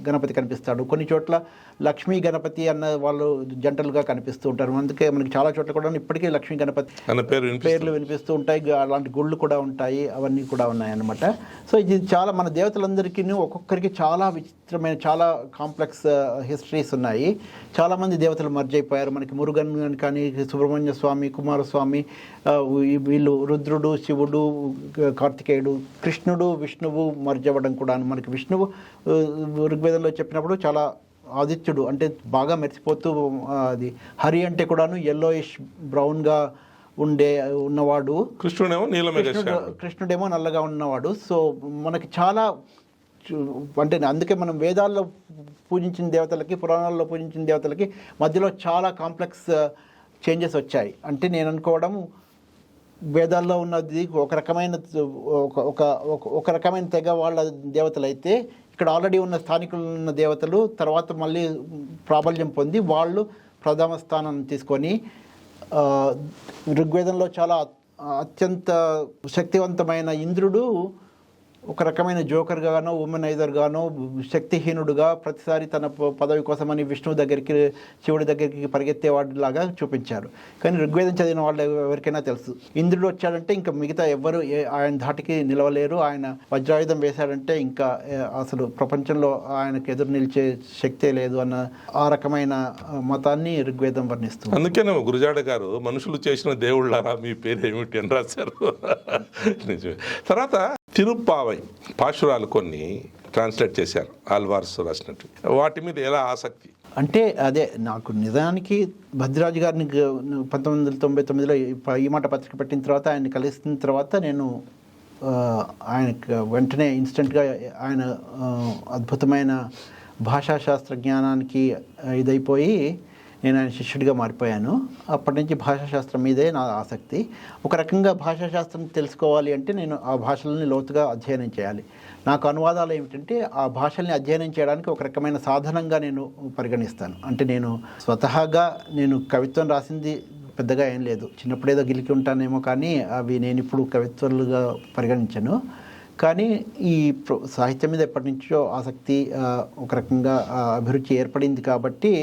గణపతి కనిపిస్తాడు, కొన్ని చోట్ల లక్ష్మీ గణపతి అన్న వాళ్ళు జంటలుగా కనిపిస్తూ ఉంటారు. అందుకే మనకి చాలా చోట్ల కూడా ఇప్పటికీ లక్ష్మీ గణపతి పేర్లు వినిపిస్తూ ఉంటాయి. అలాంటి గుళ్ళు కూడా ఉంటాయి, అవన్నీ కూడా ఉన్నాయన్నమాట. సో ఇది చాలా మన దేవతలందరికీ ఒక్కొక్కరికి చాలా విచిత్రమైన, చాలా కాంప్లెక్స్ హిస్టరీస్ ఉన్నాయి. చాలామంది దేవతలు మర్జ్ అయిపోయారు. మనకి మురుగన్ కానీ, సుబ్రహ్మణ్య స్వామి, కుమారస్వామి, వీళ్ళు రుద్రుడు, శివుడు, కార్తికేయుడు, కృష్ణుడు, విష్ణువు మర్జ్ అవ్వడం కూడా. మనకి విష్ణువు ఋగ్వేదంలో చెప్పినప్పుడు చాలా ఆదిత్యుడు, అంటే బాగా మెరిసిపోతూ, అది హరి అంటే కూడాను ఎల్లోయిష్ బ్రౌన్గా ఉన్నవాడు, కృష్ణుడేమో నల్లగా ఉన్నవాడు. సో మనకి చాలా, అంటే అందుకే మనం వేదాల్లో పూజించిన దేవతలకి, పురాణాల్లో పూజించిన దేవతలకి మధ్యలో చాలా కాంప్లెక్స్ చేంజెస్ వచ్చాయి. అంటే నేను అనుకోవడం, వేదాల్లో ఉన్నది ఒక రకమైన ఒక రకమైన తెగ వాళ్ళ దేవతలు అయితే, ఇక్కడ ఆల్రెడీ ఉన్న స్థానికులు ఉన్న దేవతలు తర్వాత మళ్ళీ ప్రాబల్యం పొంది వాళ్ళు ప్రథమ స్థానం తీసుకొని, ఋగ్వేదంలో చాలా అత్యంత శక్తివంతమైన ఇంద్రుడు ఒక రకమైన జోకర్గానో, ఉమెనైజర్గానో, శక్తిహీనుడుగా ప్రతిసారి తన పదవి కోసమని విష్ణువు దగ్గరికి, శివుడి దగ్గరికి పరిగెత్తేవాడిలాగా చూపించారు. కానీ ఋగ్వేదం చదివిన వాళ్ళు ఎవరికైనా తెలుసు, ఇంద్రుడు వచ్చాడంటే ఇంకా మిగతా ఎవ్వరు ఆయన ధాటికి నిలవలేరు. ఆయన వజ్రాయుధం వేశాడంటే ఇంకా అసలు ప్రపంచంలో ఆయనకు ఎదురు నిలిచే శక్తే లేదు అన్న ఆ రకమైన మతాన్ని ఋగ్వేదం వర్ణిస్తుంది. అందుకేనే గురుజాడ గారు మనుషులు చేసిన దేవుళ్ళారా మీ పేరు ఏమిటి అని రాశారు. తర్వాత తిరుప్పావై పాశురాలు కొన్ని ట్రాన్స్లేట్ చేశారు, ఆల్వార్స్ రాసినట్టు. వాటి మీద ఎలా ఆసక్తి? అంటే అదే, నాకు నిజానికి భద్రాజు గారిని 1999లో ఈ మాట పత్రిక పెట్టిన తర్వాత, ఆయన్ని కలిసిన తర్వాత నేను ఆయనకు వెంటనే ఇన్స్టెంట్గా ఆయన అద్భుతమైన భాషాశాస్త్ర జ్ఞానానికి ఇదైపోయి నేను ఆయన శిష్యుడిగా మారిపోయాను. అప్పటి నుంచి భాషాశాస్త్రం మీదే నా ఆసక్తి. ఒక రకంగా భాషాశాస్త్రం తెలుసుకోవాలి అంటే నేను ఆ భాషలని లోతుగా అధ్యయనం చేయాలి. నాకు అనువాదాలు ఏమిటంటే ఆ భాషల్ని అధ్యయనం చేయడానికి ఒక రకమైన సాధనంగా నేను పరిగణిస్తాను. అంటే నేను స్వతహాగా నేను కవిత్వం రాసింది పెద్దగా ఏం లేదు, చిన్నప్పుడు ఏదో గిలికి ఉంటానేమో, కానీ అవి నేను ఇప్పుడు కవిత్వాలుగా పరిగణించాను. కానీ ఈ సాహిత్యం మీద ఎప్పటి నుంచో ఆసక్తి, ఒక రకంగా అభిరుచి ఏర్పడింది. కాబట్టి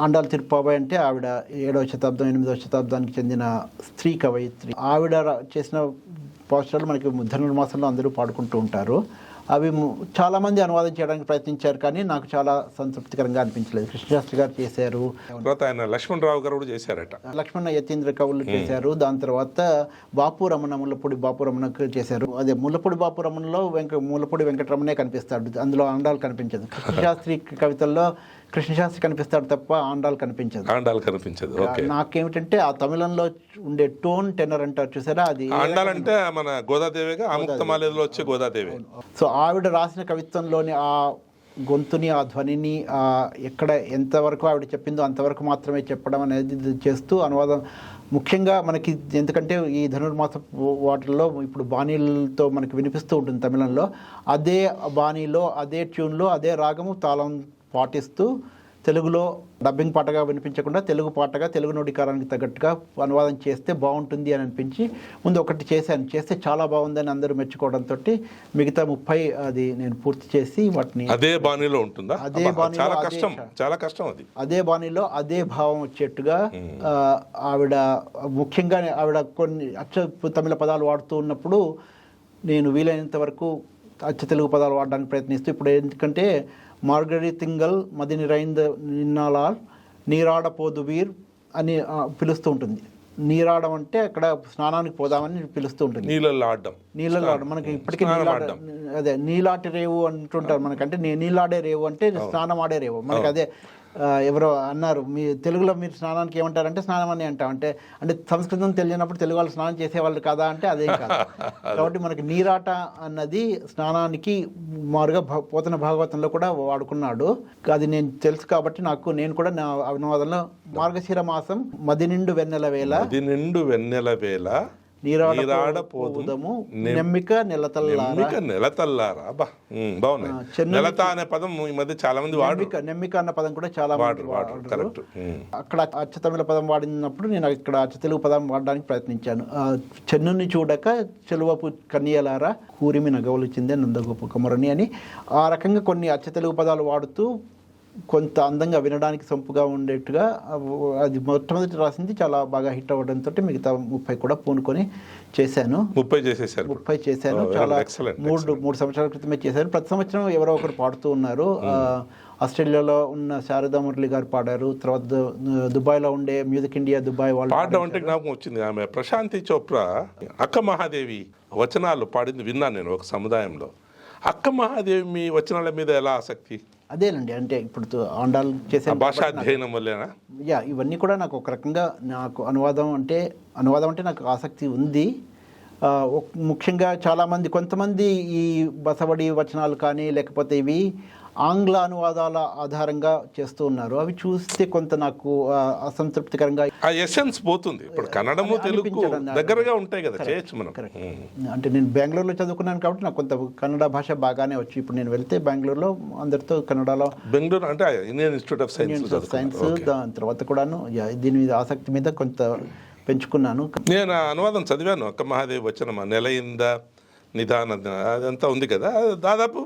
ఆండాల్ తిరుప్పావై అంటే ఆవిడ 7వ శతాబ్దం 8వ శతాబ్దానికి చెందిన స్త్రీ కవయిత్రి. ఆవిడ చేసిన పాశురాలు మనకి ధనుర్మాసంలో అందరూ పాడుకుంటూ ఉంటారు. అవి చాలామంది అనువాదం చేయడానికి ప్రయత్నించారు, కానీ నాకు చాలా సంతృప్తికరంగా అనిపించలేదు. కృష్ణశాస్త్రి గారు చేశారు, ఆయన లక్ష్మణరావు గారు కూడా చేశారట, లక్ష్మణ యతీంద్ర కవులు చేశారు. దాని తర్వాత బాపు రమణ, ముల్లపూడి బాపు రమణకు చేశారు. అదే ముల్లపూడి బాపు రమణలో ముల్లపూడి వెంకటరమణే కనిపిస్తాడు, అందులో ఆండాలు కనిపించదు. కృష్ణశాస్త్రి కవితల్లో కృష్ణశాస్త్రి కనిపిస్తాడు తప్ప ఆండాలు కనిపించదు. నాకేమిటంటే ఆ తమిళంలో ఉండే టోన్, టెనర్ అంటారు చూసారా, అది ఆండాలంటే మన గోదాదేవిగా ఆముక్తమాలేదులో వచ్చే గోదాదేవి. సో ఆవిడ రాసిన కవిత్వంలోని ఆ గొంతుని, ఆ ధ్వనిని, ఎక్కడ ఎంతవరకు ఆవిడ చెప్పిందో అంతవరకు మాత్రమే చెప్పడం అనేది చేస్తూ అనువాదం ముఖ్యంగా మనకి ఎందుకంటే ఈ ధనుర్మాస వాటిల్లో ఇప్పుడు బాణీలతో మనకి వినిపిస్తూ ఉంటుంది తమిళంలో, అదే బాణీలో అదే ట్యూన్లో అదే రాగము తాళం పాటిస్తూ తెలుగులో డబ్బింగ్ పాటగా వినిపించకుండా తెలుగు పాటగా తెలుగు నోటికారానికి తగ్గట్టుగా అనువాదం చేస్తే బాగుంటుంది అని అనిపించి ముందు ఒకటి చేస్తే చాలా బాగుందని అందరూ మెచ్చుకోవడంతో మిగతా 30 అది నేను పూర్తి చేసి వాటిని అదే బాణీలో ఉంటుందా? అదే బాణీలో చాలా కష్టం అది. అదే బాణీలో అదే భావం వచ్చేట్టుగా ఆవిడ ముఖ్యంగా ఆవిడ కొన్ని అచ్చ తమిళ పదాలు వాడుతూ ఉన్నప్పుడు నేను వీలైనంత వరకు అచ్చ తెలుగు పదాలు వాడడానికి ప్రయత్నిస్తూ ఇప్పుడు ఎందుకంటే మార్గరి తింగల్ మది నిరైంద నిన్నాలాల్ నీరాడ పోదువీర్ అని పిలుస్తూ ఉంటుంది. నీరాడం అంటే అక్కడ స్నానానికి పోదామని పిలుస్తూ ఉంటుంది. నీళ్ళల్లో ఆడడం మనకి ఇప్పటికీ అదే నీలాటి రేవు అంటుంటారు మనకంటే నీళ్ళాడే రేవు అంటే స్నానం ఆడే రేవు మనకి అదే ఎవరో అన్నారు మీ తెలుగులో మీరు స్నానానికి ఏమంటారంటే స్నానం అని అంటాం అంటే సంస్కృతం తెలియనప్పుడు తెలుగు వాళ్ళు స్నానం చేసేవాళ్ళు కదా అంటే అదేం కాదు. కాబట్టి మనకి నీరాట అన్నది స్నానానికి మారుగా పోతన భాగవతంలో కూడా వాడుకున్నాడు. అది నేను తెలుసు కాబట్టి నేను కూడా నా అనువాదంలో మార్గశిర మాసం మది నిండు వెన్నెల వేళ నీరాడ పోదుము నెమ్మిక నెలతల్లారా. బాగున్నాయి. నెలత అనే పదం ఈ మధ్య చాలా మంది నెమ్మిక అన్న పదం కూడా చాలా కరెక్ట్. అక్కడ అచ్చ తమిళ పదం వాడినప్పుడు నేను ఇక్కడ అచ్చ తెలుగు పదం వాడడానికి ప్రయత్నించాను. చెన్నుని చూడక చెలువపు కన్యలారా కూరిమి నగవులు చిందే నందగోపు కమరని అని ఆ రకంగా కొన్ని అచ్చ తెలుగు పదాలు వాడుతూ కొంత అందంగా వినడానికి సొంపుగా ఉండేట్టుగా అది మొట్టమొదటి రాసింది చాలా బాగా హిట్ అవ్వడంతో మిగతా 30 కూడా పూనుకొని చేశాను. 30 చేశాను. చాలా 3 సంవత్సరాల క్రితమే చేశాను. ప్రతి సంవత్సరం ఎవరో ఒకరు పాడుతూ ఉన్నారు. ఆస్ట్రేలియాలో ఉన్న శారదా మురళి గారు పాడారు. తర్వాత దుబాయ్లో ఉండే మ్యూజిక్ ఇండియా దుబాయ్ వాళ్ళు పాడడం అంటే జ్ఞాపకం వచ్చింది. ఆమె ప్రశాంతి చోప్రా అక్క మహాదేవి వచనాలు పాడింది విన్నాను నేను ఒక సముదాయంలో. అక్క మహాదేవి మీ వచనాల మీద ఎలా ఆసక్తి? అదేనండి, అంటే ఇప్పుడు ఆండాలు చేసే భాషాధ్యయనం వల్లేనా? ఇవన్నీ కూడా నాకు ఒక రకంగా నాకు అనువాదం అంటే నాకు ఆసక్తి ఉంది. ముఖ్యంగా కొంతమంది ఈ బసవడి వచనాలు కానీ లేకపోతే ఇవి ఆంగ్ల అనువాదాల ఆధారంగా చేస్తూ ఉన్నారు. అవి చూస్తే కొంత నాకు అసంతృప్తికరంగా ఆ ఎసెన్స్ పోతుంది. ఇప్పుడు కన్నడము తెలుగు దగ్గరగా ఉంటాయి కదా, చేయొచ్చు మనం. అంటే నేను బెంగళూరులో చదువుకున్నాను కాబట్టి నాకు కొంత కన్నడ భాష బాగానే వచ్చు. ఇప్పుడు నేను వెళ్తే బెంగళూరులో అందరితో కన్నడలో బెంగళూరు అంటే ఇండియన్ ఇన్స్టిట్యూట్ ఆఫ్ సైన్స్ దాని తర్వాత కూడాను దీని మీద ఆసక్తి మీద కొంత పెంచుకున్నాను. నేను అనువాదం చదివాను. అక్క మహాదేవి వచనమా నెలయిందా నిదాన అదంతా ఉంది కదా, దాదాపు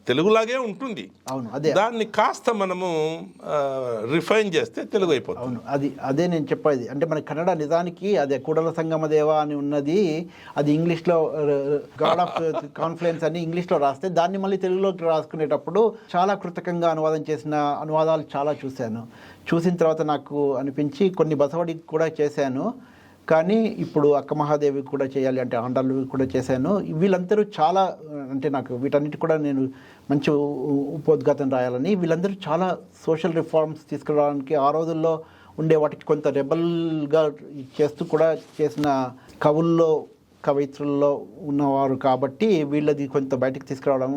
తెలుగులాగే ఉంటుంది. అవును, అదే దాన్ని కాస్త మనము రిఫైన్ చేస్తే తెలుగు అయిపోతుంది. అవును, అదే నేను చెప్పేది. అంటే మన కన్నడ నిజానికి అదే కూడల సంగమ దేవ అని ఉన్నది, అది ఇంగ్లీష్లో గాడ్ ఆఫ్ కాన్ఫ్లుయెన్స్ అని ఇంగ్లీష్లో రాస్తే దాన్ని మళ్ళీ తెలుగులోకి రాసుకునేటప్పుడు చాలా కృతకంగా అనువాదం చేసిన అనువాదాలు చాలా చూసిన తర్వాత నాకు అనిపించి కొన్ని బసవడి కూడా చేశాను. కానీ ఇప్పుడు అక్క మహాదేవి కూడా చేయాలి అంటే ఆండాలు కూడా చేశాను. వీళ్ళందరూ చాలా అంటే నాకు వీటన్నిటి కూడా నేను మంచి ఉపోద్ఘాతం రాయాలని వీళ్ళందరూ చాలా సోషల్ రిఫార్మ్స్ తీసుకురావడానికి ఆ రోజుల్లో ఉండే వాటికి కొంత రెబల్గా చేస్తూ కూడా చేసిన కవుల్లో కవయిత్రుల్లో ఉన్నవారు కాబట్టి వీళ్ళది కొంత బయటకు తీసుకురావడం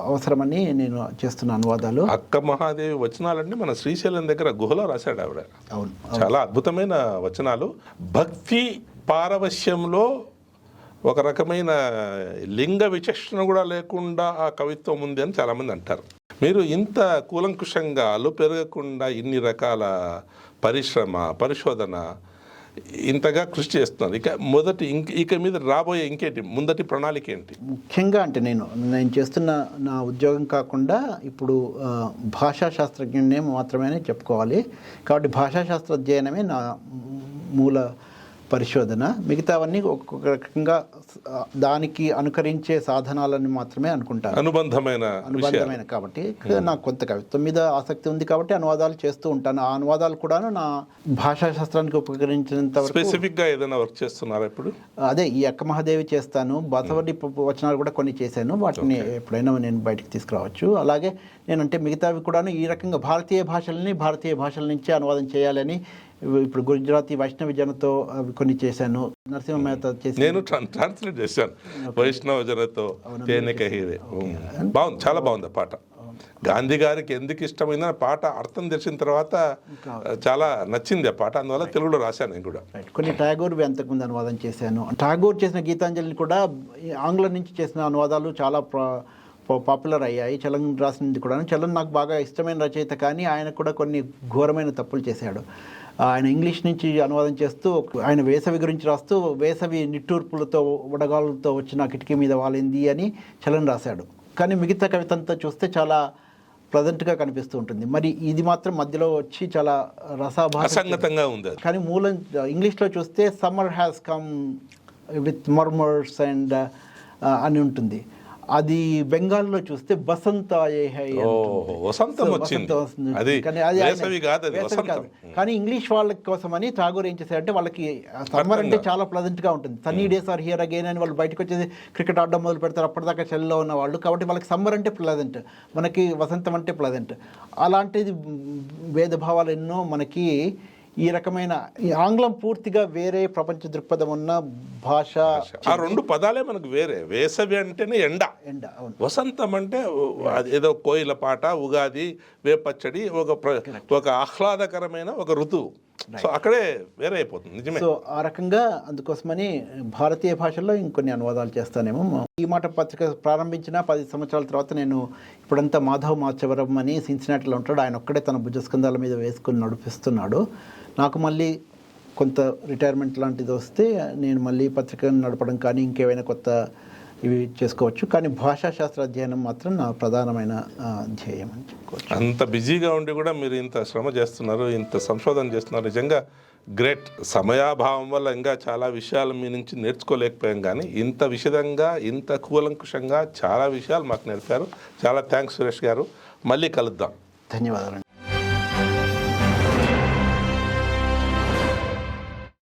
అవసరమని నేను చేస్తున్న అనువాదాలు. అక్క మహాదేవి వచనాలన్నీ మన శ్రీశైలం దగ్గర గుహలో రాశాడు ఆవిడ. అవును, చాలా అద్భుతమైన వచనాలు. భక్తి పారవశ్యంలో ఒక రకమైన లింగ విచక్షణ కూడా లేకుండా ఆ కవిత్వం ఉంది అని చాలామంది అంటారు. మీరు ఇంత కూలంకుషంగా అలు పెరగకుండా ఇన్ని రకాల పరిశోధన ఇంతగా కృషి చేస్తున్నారు. ఇక మీద రాబోయే ఇంకేంటి ముందటి ప్రణాళిక ఏంటి? ముఖ్యంగా అంటే నేను చేస్తున్న నా ఉద్యోగం కాకుండా ఇప్పుడు భాషా శాస్త్రజ్ఞునే మాత్రమే చెప్పుకోవాలి. కాబట్టి భాషాశాస్త్ర అధ్యయనమే నా మూల పరిశోధన. మిగతావన్నీ ఒక్కొక్క రకంగా దానికి అనుకరించే సాధనాలని మాత్రమే అనుకుంటాను. అనుబంధమైన కాబట్టి నాకు కొంత కవిత్వం మీద ఆసక్తి ఉంది కాబట్టి అనువాదాలు చేస్తూ ఉంటాను. ఆ అనువాదాలు కూడాను నా భాషా శాస్త్రానికి ఉపకరించినంత వరకు. స్పెసిఫిక్గా ఏదైనా వర్క్ చేస్తున్నారా ఇప్పుడు? అదే ఈ అక్క మహాదేవి చేస్తాను. బసవడి వచనాలు కూడా కొన్ని చేశాను. వాటిని ఎప్పుడైనా నేను బయటికి తీసుకురావచ్చు. అలాగే నేనంటే మిగతావి కూడాను ఈ రకంగా భారతీయ భాషల నుంచి అనువాదం చేయాలని ఇప్పుడు గుజరాతీ వైష్ణవ జనతో కొన్ని చేశాను. నరసింహ మేత చేసి నేను ట్రాన్స్లేట్ చేశాను. వైష్ణవ జనతో బాగుంది, చాలా బాగుంది పాట. గాంధీ గారికి ఎందుకు ఇష్టమైన పాట అర్థం తెలిసిన తర్వాత చాలా నచ్చింది ఆ పాట, అందువల్ల తెలుగులో రాశాను నేను కూడా. కొన్ని టాగోర్ అంతకుముందు అనువాదం చేశాను. టాగోర్ చేసిన గీతాంజలిని కూడా ఆంగ్లం నుంచి చేసిన అనువాదాలు చాలా పాపులర్ అయ్యాయి. చలం రాసినది కూడా. చలం నాకు బాగా ఇష్టమైన రచయిత, కానీ ఆయన కూడా కొన్ని ఘోరమైన తప్పులు చేశాడు. ఆయన ఇంగ్లీష్ నుంచి అనువాదం చేస్తూ ఆయన వేసవి గురించి రాస్తూ వేసవి నిట్టూర్పులతో వడగాళ్ళతో వచ్చిన కిటికీ మీద వాలింది అని చలం రాశాడు. కానీ మిగతా కవిత అంతా చూస్తే చాలా ప్లజెంట్గా కనిపిస్తూ ఉంటుంది. మరి ఇది మాత్రం మధ్యలో వచ్చి చాలా అసంగతంగా ఉంది. కానీ మూలం ఇంగ్లీష్లో చూస్తే summer has come with murmurs and అని ఉంటుంది. అది బెంగాల్లో చూస్తే వసంత వసంతం వచ్చింది. కానీ ఇంగ్లీష్ వాళ్ళ కోసమని ఠాగూర్ ఏం చేశారంటే, వాళ్ళకి సమ్మర్ అంటే చాలా ప్లజెంట్గా ఉంటుంది. Sunny days are here again అని వాళ్ళు బయటకు వచ్చేసి క్రికెట్ ఆడడం మొదలు పెడతారు. అప్పటిదాకా చలిలో ఉన్న వాళ్ళు, కాబట్టి వాళ్ళకి సమ్మర్ అంటే ప్లజెంట్, మనకి వసంతం అంటే ప్లజెంట్. అలాంటిది భేదభావాలు ఎన్నో మనకి. ఈ రకమైన ఈ ఆంగ్లం పూర్తిగా వేరే ప్రపంచ దృక్పథం ఉన్న భాష. ఆ రెండు పదాలే మనకు వేరే. వేసవి అంటేనే ఎండ, అవును. వసంతం అంటే ఏదో కోయిల పాట, ఉగాది, వేపచ్చడి, ఒక ఆహ్లాదకరమైన ఒక ఋతువు. సో అక్కడే వేరే అయిపోతుంది. నిజమే. సో ఆ రకంగా అందుకోసమని భారతీయ భాషల్లో ఇంకొన్ని అనువాదాలు చేస్తానేమో. ఈ మాట పత్రిక ప్రారంభించిన 10 సంవత్సరాల తర్వాత నేను ఇప్పుడంతా మాధవ్ మాచవరం అని సిన్సినాటిలో ఉంటాడు. ఆయన ఒక్కడే తన భుజస్కంధాల మీద వేసుకుని నడిపిస్తున్నాడు. నాకు మళ్ళీ కొంత రిటైర్మెంట్ లాంటిది వస్తే నేను మళ్ళీ పత్రికను నడపడం కానీ ఇంకేమైనా కొత్త ఇవి చేసుకోవచ్చు. కానీ భాషాశాస్త్ర అధ్యయనం మాత్రం నా ప్రధానమైన ధ్యేయం అని చెప్పుకోవచ్చు. అంత బిజీగా ఉండి కూడా మీరు ఇంత శ్రమ చేస్తున్నారు, ఇంత సంశోధన చేస్తున్నారు. నిజంగా గ్రేట్. సమయాభావం వల్ల ఇంకా చాలా విషయాలు మీ నుంచి నేర్చుకోలేకపోయాం, కానీ ఇంత విషదంగా, ఇంత కూలంకుషంగా చాలా విషయాలు మాకు నేర్పారు. చాలా థ్యాంక్స్ సురేష్ గారు. మళ్ళీ కలుద్దాం. ధన్యవాదాలు.